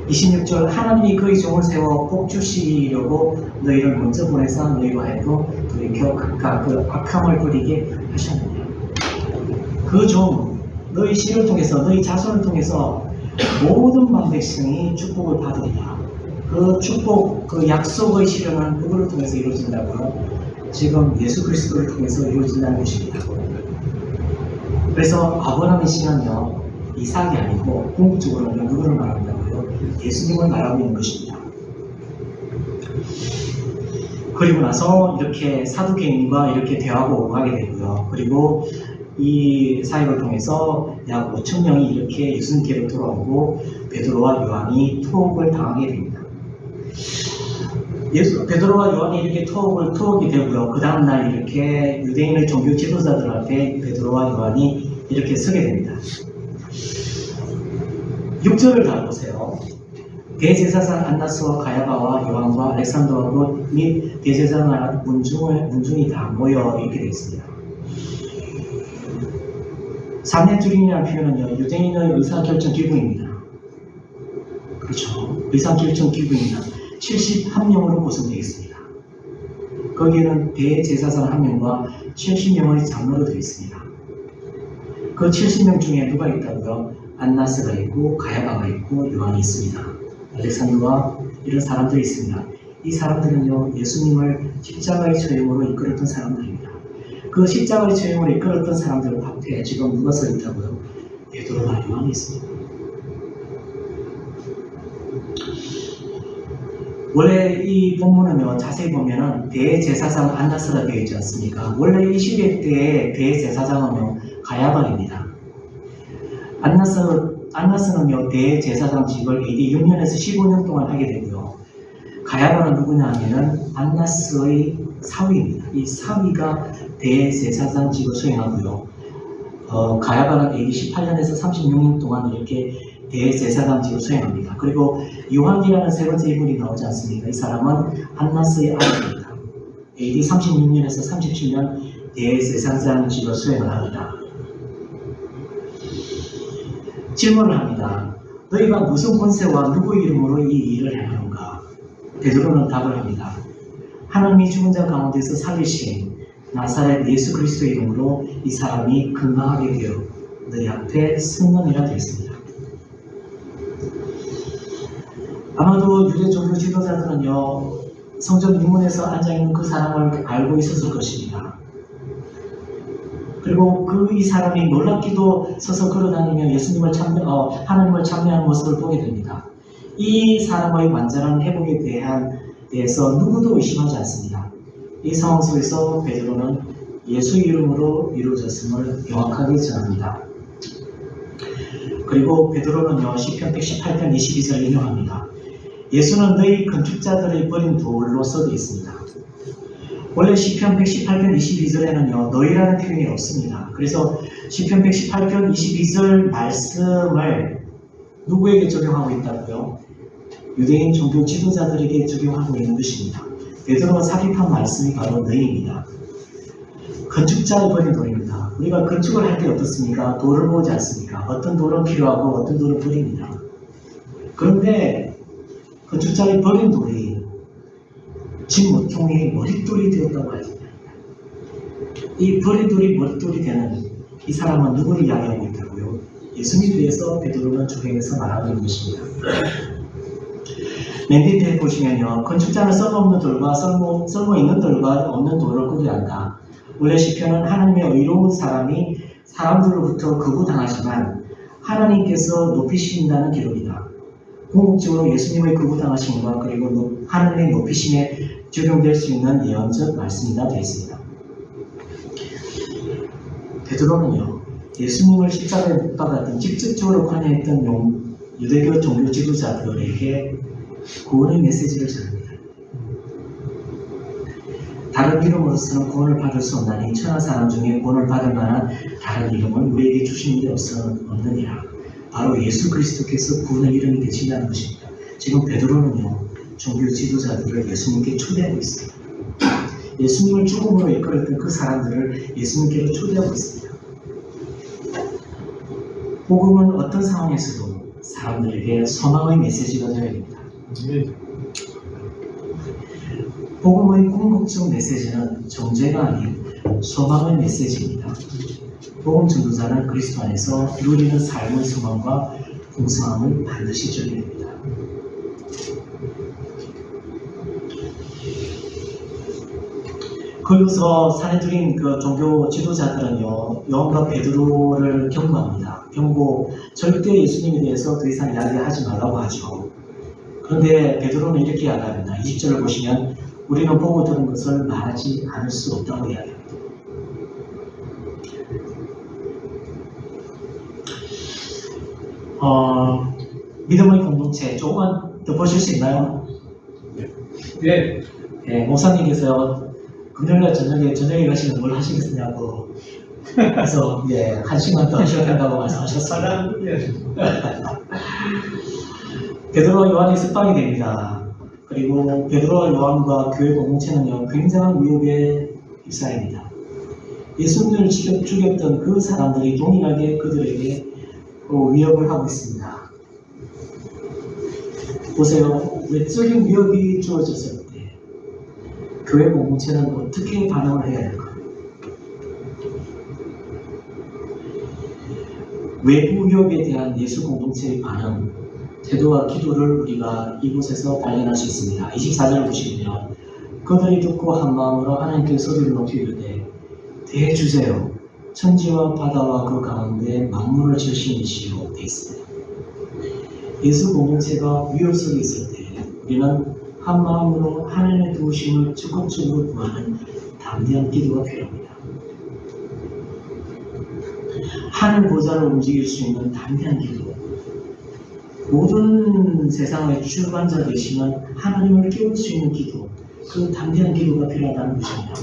26절, 하나님이 그의 종을 세워 복 주시려고 너희를 먼저 보내사 너희와 해도 돌이켜 각각 그 악함을 버리게 하셨느냐. 그 종, 너희 씨를 통해서, 너희 자손을 통해서 모든 만백성이 축복을 받으리라. 그 축복, 그 약속의 실현은 그거를 통해서 이루어진다고요. 지금 예수 그리스도를 통해서 이루어진다는 것입니다. 그래서 아브라함의 씨는요, 이삭이 아니고 궁극적으로는 누구를 말한다고요? 예수님을 말하고 있는 것입니다. 그리고 나서 이렇게 사두개인과 이렇게 대화하고 오가게 되고요. 그리고 이 사역을 통해서 약 5,000명이 이렇게 예수님께로 돌아오고 베드로와 요한이 투옥을 당하게 됩니다. 베드로와 요한이 이렇게 투옥이 되고요. 그 다음날 이렇게 유대인의 종교 지도자들 앞에 베드로와 요한이 이렇게 서게 됩니다. 6절을 다 보세요. 대제사장 안나스와 가야바와 요한과 알렉산더와 및 대제사장 문중이 다 모여 이렇게 되어 있습니다. 산헤드린이라는 표현은요, 유대인의 의사결정 기구입니다. 그렇죠. 의사결정 기구입니다. 71명으로 구성되어 있습니다. 거기에는 대제사장 1명과 70명의 장로로 되어 있습니다. 그 70명 중에 누가 있다고요? 안나스가 있고 가야바가 있고 요한이 있습니다. 알렉산더와 이런 사람들이 있습니다. 이 사람들은요, 예수님을 십자가의 처형으로 이끌었던 사람들입니다. 그 십자가의 처형으로 이끌었던 사람들 앞에 지금 누가 서 있다고요? 베드로와 요한이 있습니다. 원래 이 본문은요, 자세히 보면은 대제사장 안나스가 되어 있지 않습니까? 원래 이 시대 때의 대제사장은요, 가야바입니다. 안나스는요, 대제사장직을 AD 6년에서 15년 동안 하게 되고요. 가야바는 누구냐 하면은 안나스의 사위입니다. 이 사위가 대제사장직을 수행하고요. 가야바는 AD 18년에서 36년 동안 이렇게 대제사장직을 수행합니다. 그리고 요한이라는 세 번째 인물이 나오지 않습니까? 이 사람은 안나스의 아들입니다. AD 36년에서 37년 대제사장직을 수행을 합니다. 질문을 합니다. 너희가 무슨 권세와 누구 이름으로 이 일을 행하는가? 베드로는 답을 합니다. 하나님이 죽은 자 가운데서 살리신 나사렛 예수 그리스도의 이름으로 이 사람이 건강하게 되어 너희 앞에 선언이라 되었습니다. 아마도 유대 종교 지도자들은요, 성전 미문에서 앉아있는 그 사람을 알고 있었을 것입니다. 그리고 이 사람이 놀랍기도 서서 걸어다니며 하나님을 찬미하는 모습을 보게 됩니다. 이 사람의 완전한 회복에 대해서 누구도 의심하지 않습니다. 이 상황 속에서 베드로는 예수 이름으로 이루어졌음을 명확하게 전합니다. 그리고 베드로는요, 시편 118편 22절 인용합니다. 예수는 너희 건축자들의 버린 돌로 써져 있습니다. 원래 시편 118편 22절에는요, 너희라는 표현이 없습니다. 그래서 시편 118편 22절 말씀을 누구에게 적용하고 있다고요? 유대인 종교 지도자들에게 적용하고 있는 것입니다. 베드로가 삽입한 말씀이 바로 너희입니다. 건축자의 버린 돌입니다. 우리가 건축을 할 때 어떻습니까? 돌을 보지 않습니까? 어떤 돌은 필요하고 어떤 돌은 버립니다. 그런데 건축자의 버린 돌이 집 모퉁이의 머릿돌이 되었다고 하죠. 이 버린 돌이 머릿돌이 되는 이 사람은 누구를 이야기하고 있다고요? 예수님에 대해서 베드로는 주행해서 말하고 있는 것입니다. 맨 밑에 보시면요, 건축자는 썰모없는 돌과 썰모 있는 돌과 없는 돌을 구별한다. 원래 시편은 하나님의 의로운 사람이 사람들로부터 거부당하지만 하나님께서 높이신다는 기록이다. 궁극적으로 예수님의 거부당하심과 그리고 하나님의 높이심에 적용될 수 있는 예언적 말씀이다 되어 있습니다. 베드로는요, 예수님을 십자가에 못 박았던 직접적으로 관여했던 유대교 종교 지도자들에게 구원의 메시지를 전합니다. 다른 이름으로서는 구원을 받을 수 없나니 천하 사람 중에 구원을 받을 만한 다른 이름은 우리에게 주신 일이 없느니라. 바로 예수 그리스도께서 구원의 이름이 되신다는 것입니다. 지금 베드로는요, 종교 지도자들을 예수님께 초대하고 있습니다. 예수님을 죽음으로 이끌었던 그 사람들을 예수님께로 초대하고 있습니다. 복음은 어떤 상황에서도 사람들에게 소망의 메시지가 되어야 됩니다. 복음의 궁극적 메시지는 정죄가 아닌 소망의 메시지입니다. 복음 전도자는 그리스도 안에서 누리는 삶의 소망과 풍성함을 반드시 전해야 됩니다. 거기서 산헤드린 그 종교 지도자들은요, 요한과 베드로를 경고합니다. 절대 예수님에 대해서 더 이상 이야기하지 말라고 하죠. 그런데 베드로는 이렇게 이야기합니다. 20절을 보시면 우리는 보고 들은 것을 말하지 않을 수 없다고 이야기합니다. 믿음의 공동체 조금만 더 보실 수 있나요? 예. 예, 목사님께서 금요일날 저녁에 가시면 뭘 하시겠냐고. 그래서, 예, 1시간 더 하셔야 된다고 말씀하셨습니다. 사랑 끝내야죠. 베드로와 요한이 석방이 됩니다. 그리고 베드로와 요한과 교회 공동체는요, 굉장한 위협에 휩싸입니다. 예수님을 죽였던 그 사람들이 동일하게 그들에게 위협을 하고 있습니다. 보세요. 외적인 위협이 주어졌을 때 교회 공동체는 어떻게 반응을 해야 할까요? 외부 위협에 대한 예수 공동체의 반응, 태도와 기도를 우리가 이곳에서 발견할 수 있습니다. 24절을 보시면요. 그들이 듣고 한 마음으로 하나님께 소리를 높이 이르되 대주세요. 천지와 바다와 그 가운데 만물을 지으신 이시요 되어 있습니다. 예수 공동체가 위협 속에 있을 때 우리는 한 마음으로 하나님의 도우심을 적극적으로 구하는 담대한 기도가 필요합니다. 하늘 보좌를 움직일 수 있는 담대한 기도. 모든 세상의 주관자 되시는 하나님을 깨울 수 있는 기도. 그 담대한 기도가 필요하다는 것입니다.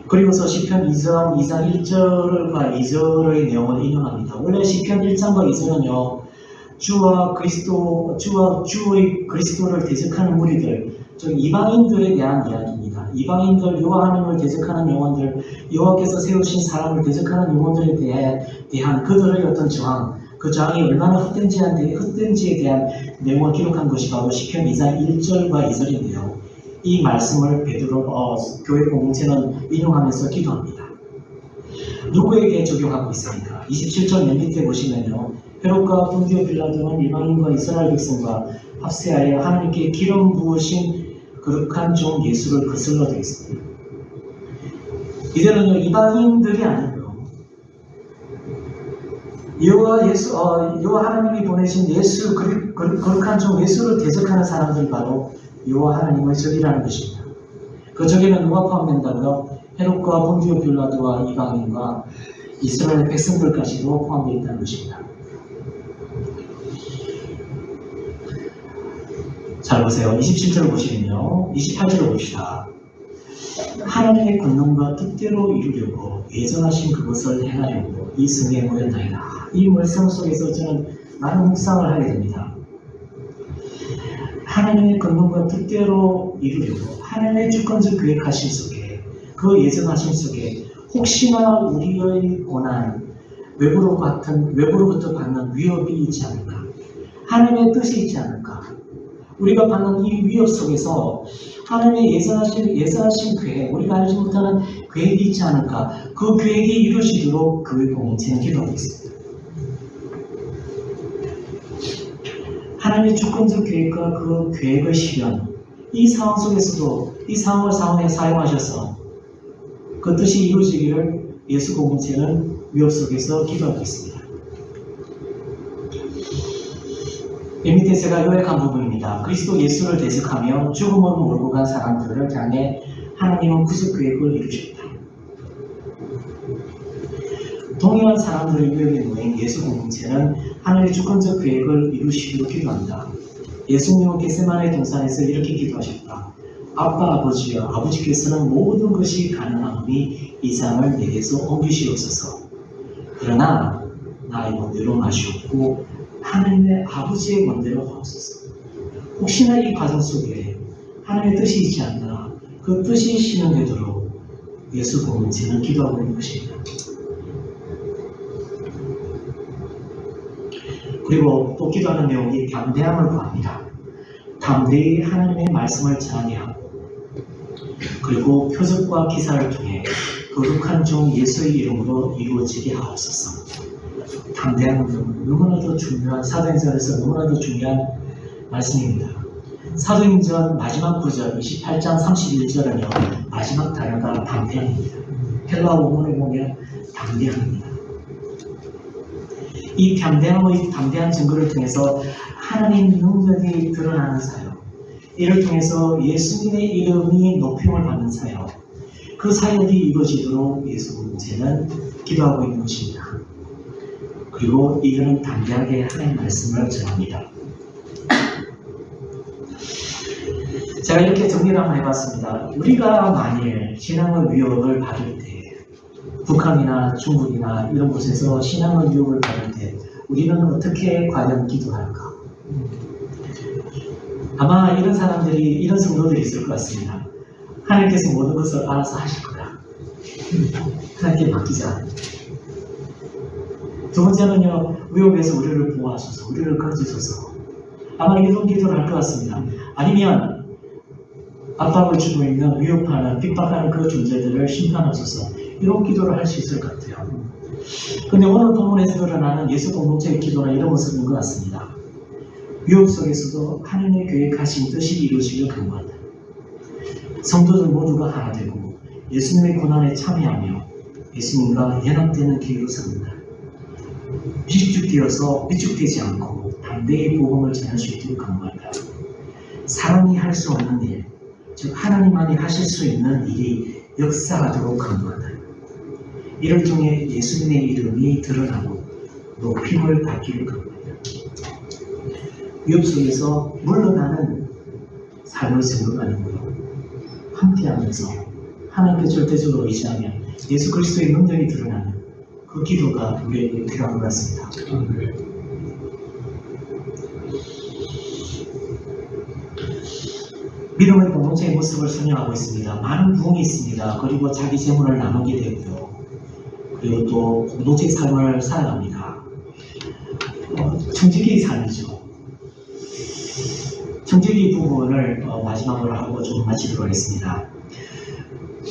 그리고서 시편 2장 1절과 2절의 내용을 인용합니다. 원래 시편 1장과 2절은요, 주의 그리스도를 대적하는 무리들, 즉 이방인들에 대한 이야기입니다. 이방인들, 여호와 하나님을 대적하는 영혼들, 여호와께서 세우신 사람을 대적하는 영혼들에 대한 그들의 어떤 저항, 그 저항이 얼마나 헛된지에 대한 내용을 기록한 것이 바로 시편 2장 1절과 2절인데요. 이 말씀을 교회 공동체는 인용하면서 기도합니다. 누구에게 적용하고 있습니까? 27절 맨 밑에 보시면요. 헤롯과 본디오 빌라도는 이방인과 이스라엘 백성과 합세하여 하나님께 기름 부으신 거룩한 종 예수를 거슬러 되어 있습니다. 이제는요, 이방인들이 아니고요. 여호와 하나님이 보내신 예수, 거룩한 종 예수를 대적하는 사람들이 바로 여호와 하나님의 적이라는 것입니다. 그 적에는 누가 포함된다고요? 헤롯과 본디오 빌라도와 이방인과 이스라엘 백성들까지도 포함되어 있다는 것입니다. 잘 보세요. 27절을 보시면요. 28절을 봅시다. 하나님의 권능과 뜻대로 이루려고 예정하신 그것을 행하려고 이 성에 모였나이다. 이 말씀 속에서 저는 많은 묵상을 하게 됩니다. 하나님의 권능과 뜻대로 이루려고 하나님의 주권적 계획하심 속에 그 예정하심 속에 혹시나 우리의 고난, 외부로부터 받는 위협이 있지 않을까? 하나님의 뜻이 있지 않을까? 우리가 받는 이 위협 속에서 하나님의 예정하신 계획, 우리가 알지 못하는 계획이 있지 않을까? 그 계획이 이루어지도록 교회 공동체는 기도하고 있습니다. 하나님의 주권적 계획과 그 계획의 실현, 이 상황 속에서도 이 상황을 사용하셔서 그 뜻이 이루어지기를 예수 공동체는 위협 속에서 기도하고 있습니다. 이 밑에 제가 요약한 부분입니다. 그리스도 예수를 대적하며 죽음으로 몰고 간 사람들을 향해 하나님은 구속 계획을 이루셨다. 동일한 사람들의 위협에 놓인 예수 공동체는 하나님의 주권적 계획을 이루시기로 기도한다. 예수님은 겟세마네 동산에서 이렇게 기도하셨다. 아빠 아버지여, 아버지께서는 모든 것이 가능하오니 이 잔을 내게서 옮기시옵소서. 그러나 나의 원대로 마시옵고 하나님의 아버지의 원대로 하옵소서. 혹시나 이 과정 속에 하나님의 뜻이 있지 않나 그 뜻이 실현되도록 예수 공동체는 기도하고 있는 것입니다. 그리고 또 기도하는 내용이 담대함을 구합니다. 담대히 하나님의 말씀을 전하고 그리고 표적과 기사를 통해 거룩한 종 예수의 이름으로 이루어지게 하옵소서. 담대함은 너무나도 중요한 사도행전에서 너무나도 중요한 말씀입니다. 사도행전 마지막 구절 28장 31절은요 마지막 단어가 담대함입니다. 헬라 원문에 보면 담대함입니다. 이 담대한 증거를 통해서 하나님 능력이 드러나는 사역, 이를 통해서 예수님의 이름이 높임을 받는 사역, 그 사역이 이루어지도록 예수 공동체는 기도하고 있는 것입니다. 그리고 이들은 담대하게 하나님의 말씀을 전합니다. 제가 이렇게 정리를 한번 해봤습니다. 우리가 만일 신앙의 위협을 받을 때, 북한이나 중국이나 이런 곳에서 신앙의 위협을 받을 때 우리는 어떻게 과연 기도할까? 아마 이런 사람들이, 이런 성도들이 있을 것 같습니다. 하나님께서 모든 것을 알아서 하실 거야. 하나님께 맡기자. 두 번째는요, 위협에서 우리를 보호하소서, 우리를 건지소서. 아마 이런 기도를 할 것 같습니다. 아니면 압박을 주고 있는, 위협하는, 핍박하는 그 존재들을 심판하소서. 이런 기도를 할 수 있을 것 같아요. 근데 오늘 본문에서 드러나는 예수 공동체의 기도는 이런 모습인 것 같습니다. 위협 속에서도 하나님의 계획하신 뜻이 이루어지길 간구한다. 성도들 모두가 하나 되고 예수님의 고난에 참여하며 예수님과 연합되는 길로 섭니다. 위축되지 않고 담대히 복음을 전할 수 있도록 간구한다. 사람이 할 수 없는 일, 즉 하나님만이 하실 수 있는 일이 역사하도록 간구한다. 이를 통해 예수님의 이름이 드러나고 높임을 받기를 간구한다. 위협 속에서 물러나는 삶을 생각하는고요. 함께하면서 하나님께 절대적으로 의지하며 예수 그리스도의 능력이 드러나는 그 기도가 우리에게 필요한 것 같습니다. 믿음의 공동체의 모습을 설명하고 있습니다. 많은 부흥이 있습니다. 그리고 자기 재물을 나누게 되고요. 그리고 또 공동체의 삶을 살아갑니다. 청지기의 삶이죠. 청지기 부분을 마지막으로 하고 좀 마치도록 하겠습니다.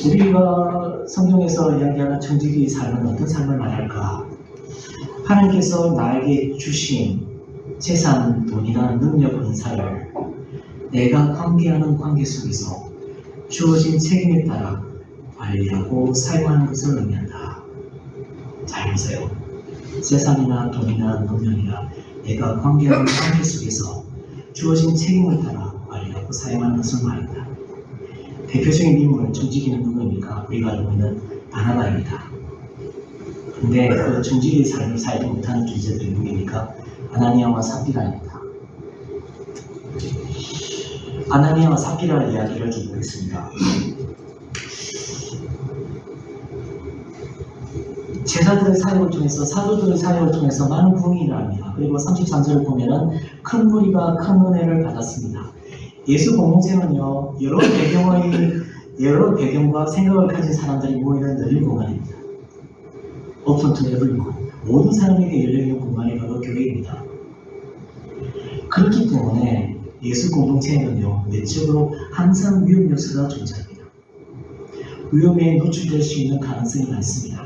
우리가 성경에서 이야기하는 청지기의 삶은 어떤 삶을 말할까? 하나님께서 나에게 주신 재산, 돈이나 능력, 은사를 내가 관계하는 관계 속에서 주어진 책임에 따라 관리하고 사용하는 것을 의미한다. 잘 보세요. 재산이나 돈이나 능력이나 내가 관계하는 관계 속에서 주어진 책임을 따라 관리하고 사용하는 것을 말한다. 대표적인 인물은 청지기는 누구입니까? 우리가 알고 있는 바나바입니다. 근데 그 청지기의 삶을 살지 못하는 존재들이 누구입니까? 아나니아와 삽비라입니다. 아나니아와 삽비라 이야기를 좀 보겠습니다. 제자들의 사역을 통해서, 사도들의 사역을 통해서 많은 부흥이 일어납니다. 그리고 33절을 보면은 큰 무리가 큰 은혜를 받았습니다. 예수 공동체는요, 여러 배경과 생각을 가진 사람들이 모이는 열린 공간입니다. 오픈 투 에브리원. 모든 사람에게 열려있는 공간이 바로 교회입니다. 그렇기 때문에 예수 공동체에는요, 내적으로 항상 위험 요소가 존재합니다. 위험에 노출될 수 있는 가능성이 많습니다.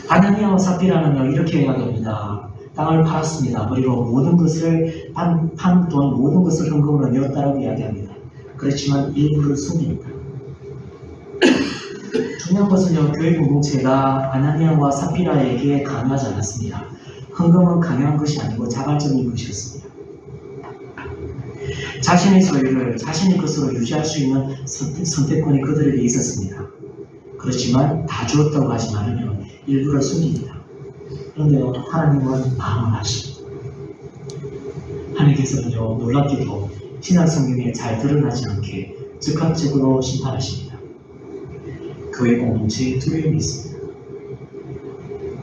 아나니아와 삽비라는요, 이렇게 이야기합니다. 땅을 팔았습니다. 그리고 모든 것을 판 돈 모든 것을 헌금으로 내었다라고 이야기합니다. 그렇지만 일부를 숨깁니다. 중요한 것은요, 교회 공동체가 아나니아와 삽비라에게 강요하지 않았습니다. 헌금은 강요한 것이 아니고 자발적인 것이었습니다. 자신의 소유를 자신의 것으로 유지할 수 있는 선택권이 그들에게 있었습니다. 그렇지만 다 주었다고 하지 않으면 일부를 숨깁니다. 그런데 하나님은 마음을 아십니다. 하나님께서는요, 놀랍게도 신약 성경에 잘 드러나지 않게 즉각적으로 심판하십니다. 교회 공동체에 두려움이 있습니다.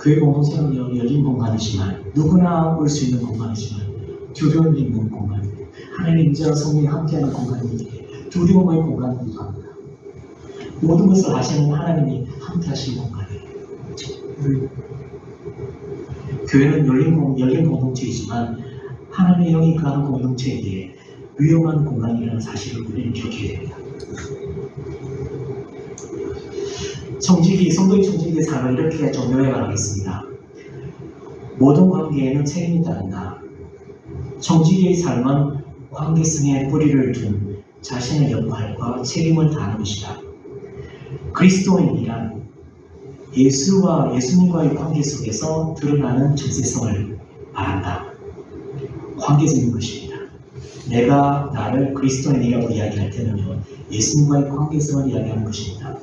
교회 공동체는요, 열린 공간이지만, 누구나 올 수 있는 공간이지만 두려움이 있는 공간입니다. 하나님의 인자와 성령이 함께하는 공간인데 두려움의 공간이기도 합니다. 모든 것을 아시는 하나님이 함께하시는 공간이에요. 교회는 열린 공동체이지만 하나님의 영이 거하는 공동체에 위험한 공간이라는 사실을 우리는 기억해야 됩니다. 성도의 청지기의 삶을 이렇게 좀 요약을 하겠습니다. 모든 관계에는 책임이 따른다. 청지기의 삶은 관계성에 뿌리를 둔 자신의 역할과 책임을 다하는 것이다. 그리스도인이란 예수님과의 관계 속에서 드러나는 정체성을 말한다. 관계적인 것입니다. 내가 나를 그리스도인이라고 이야기할 때는요, 예수님과의 관계성을 이야기하는 것입니다.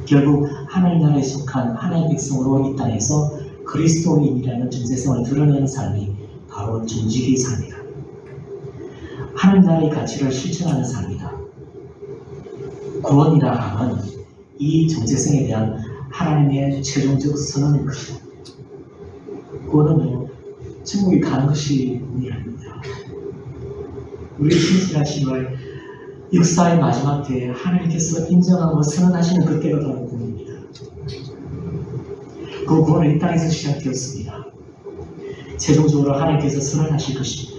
결국 하나님 나라에 속한 하나님의 백성으로 이 땅에서 그리스도인이라는 정체성을 드러내는 삶이 바로 청지기의 삶이다. 하나님 나라의 가치를 실천하는 삶이다. 구원이라 함은 이 정체성에 대한 하나님의 최종적 선언인 것이다. 구원은 천국에 가는 것이 아닙니다. 우리의 신실하심을 역사의 마지막 때에 하나님께서 인정하고 선언하시는 그때가 바로 구원입니다. 그 구원은 이 땅에서 시작되었습니다. 최종적으로 하나님께서 선언하실 것입니다.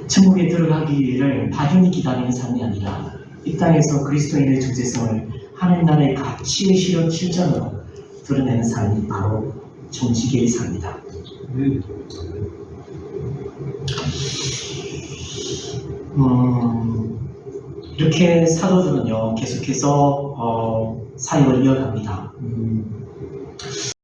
천국에 들어가기를 막연히 기다리는 삶이 아니라 이 땅에서 그리스도인의 정체성을 하나님 나라의 가치의 실전으로 드러내는 삶이 바로 종지계의 삶이다. 이렇게 사도들은요 계속해서 사역을 이어갑니다.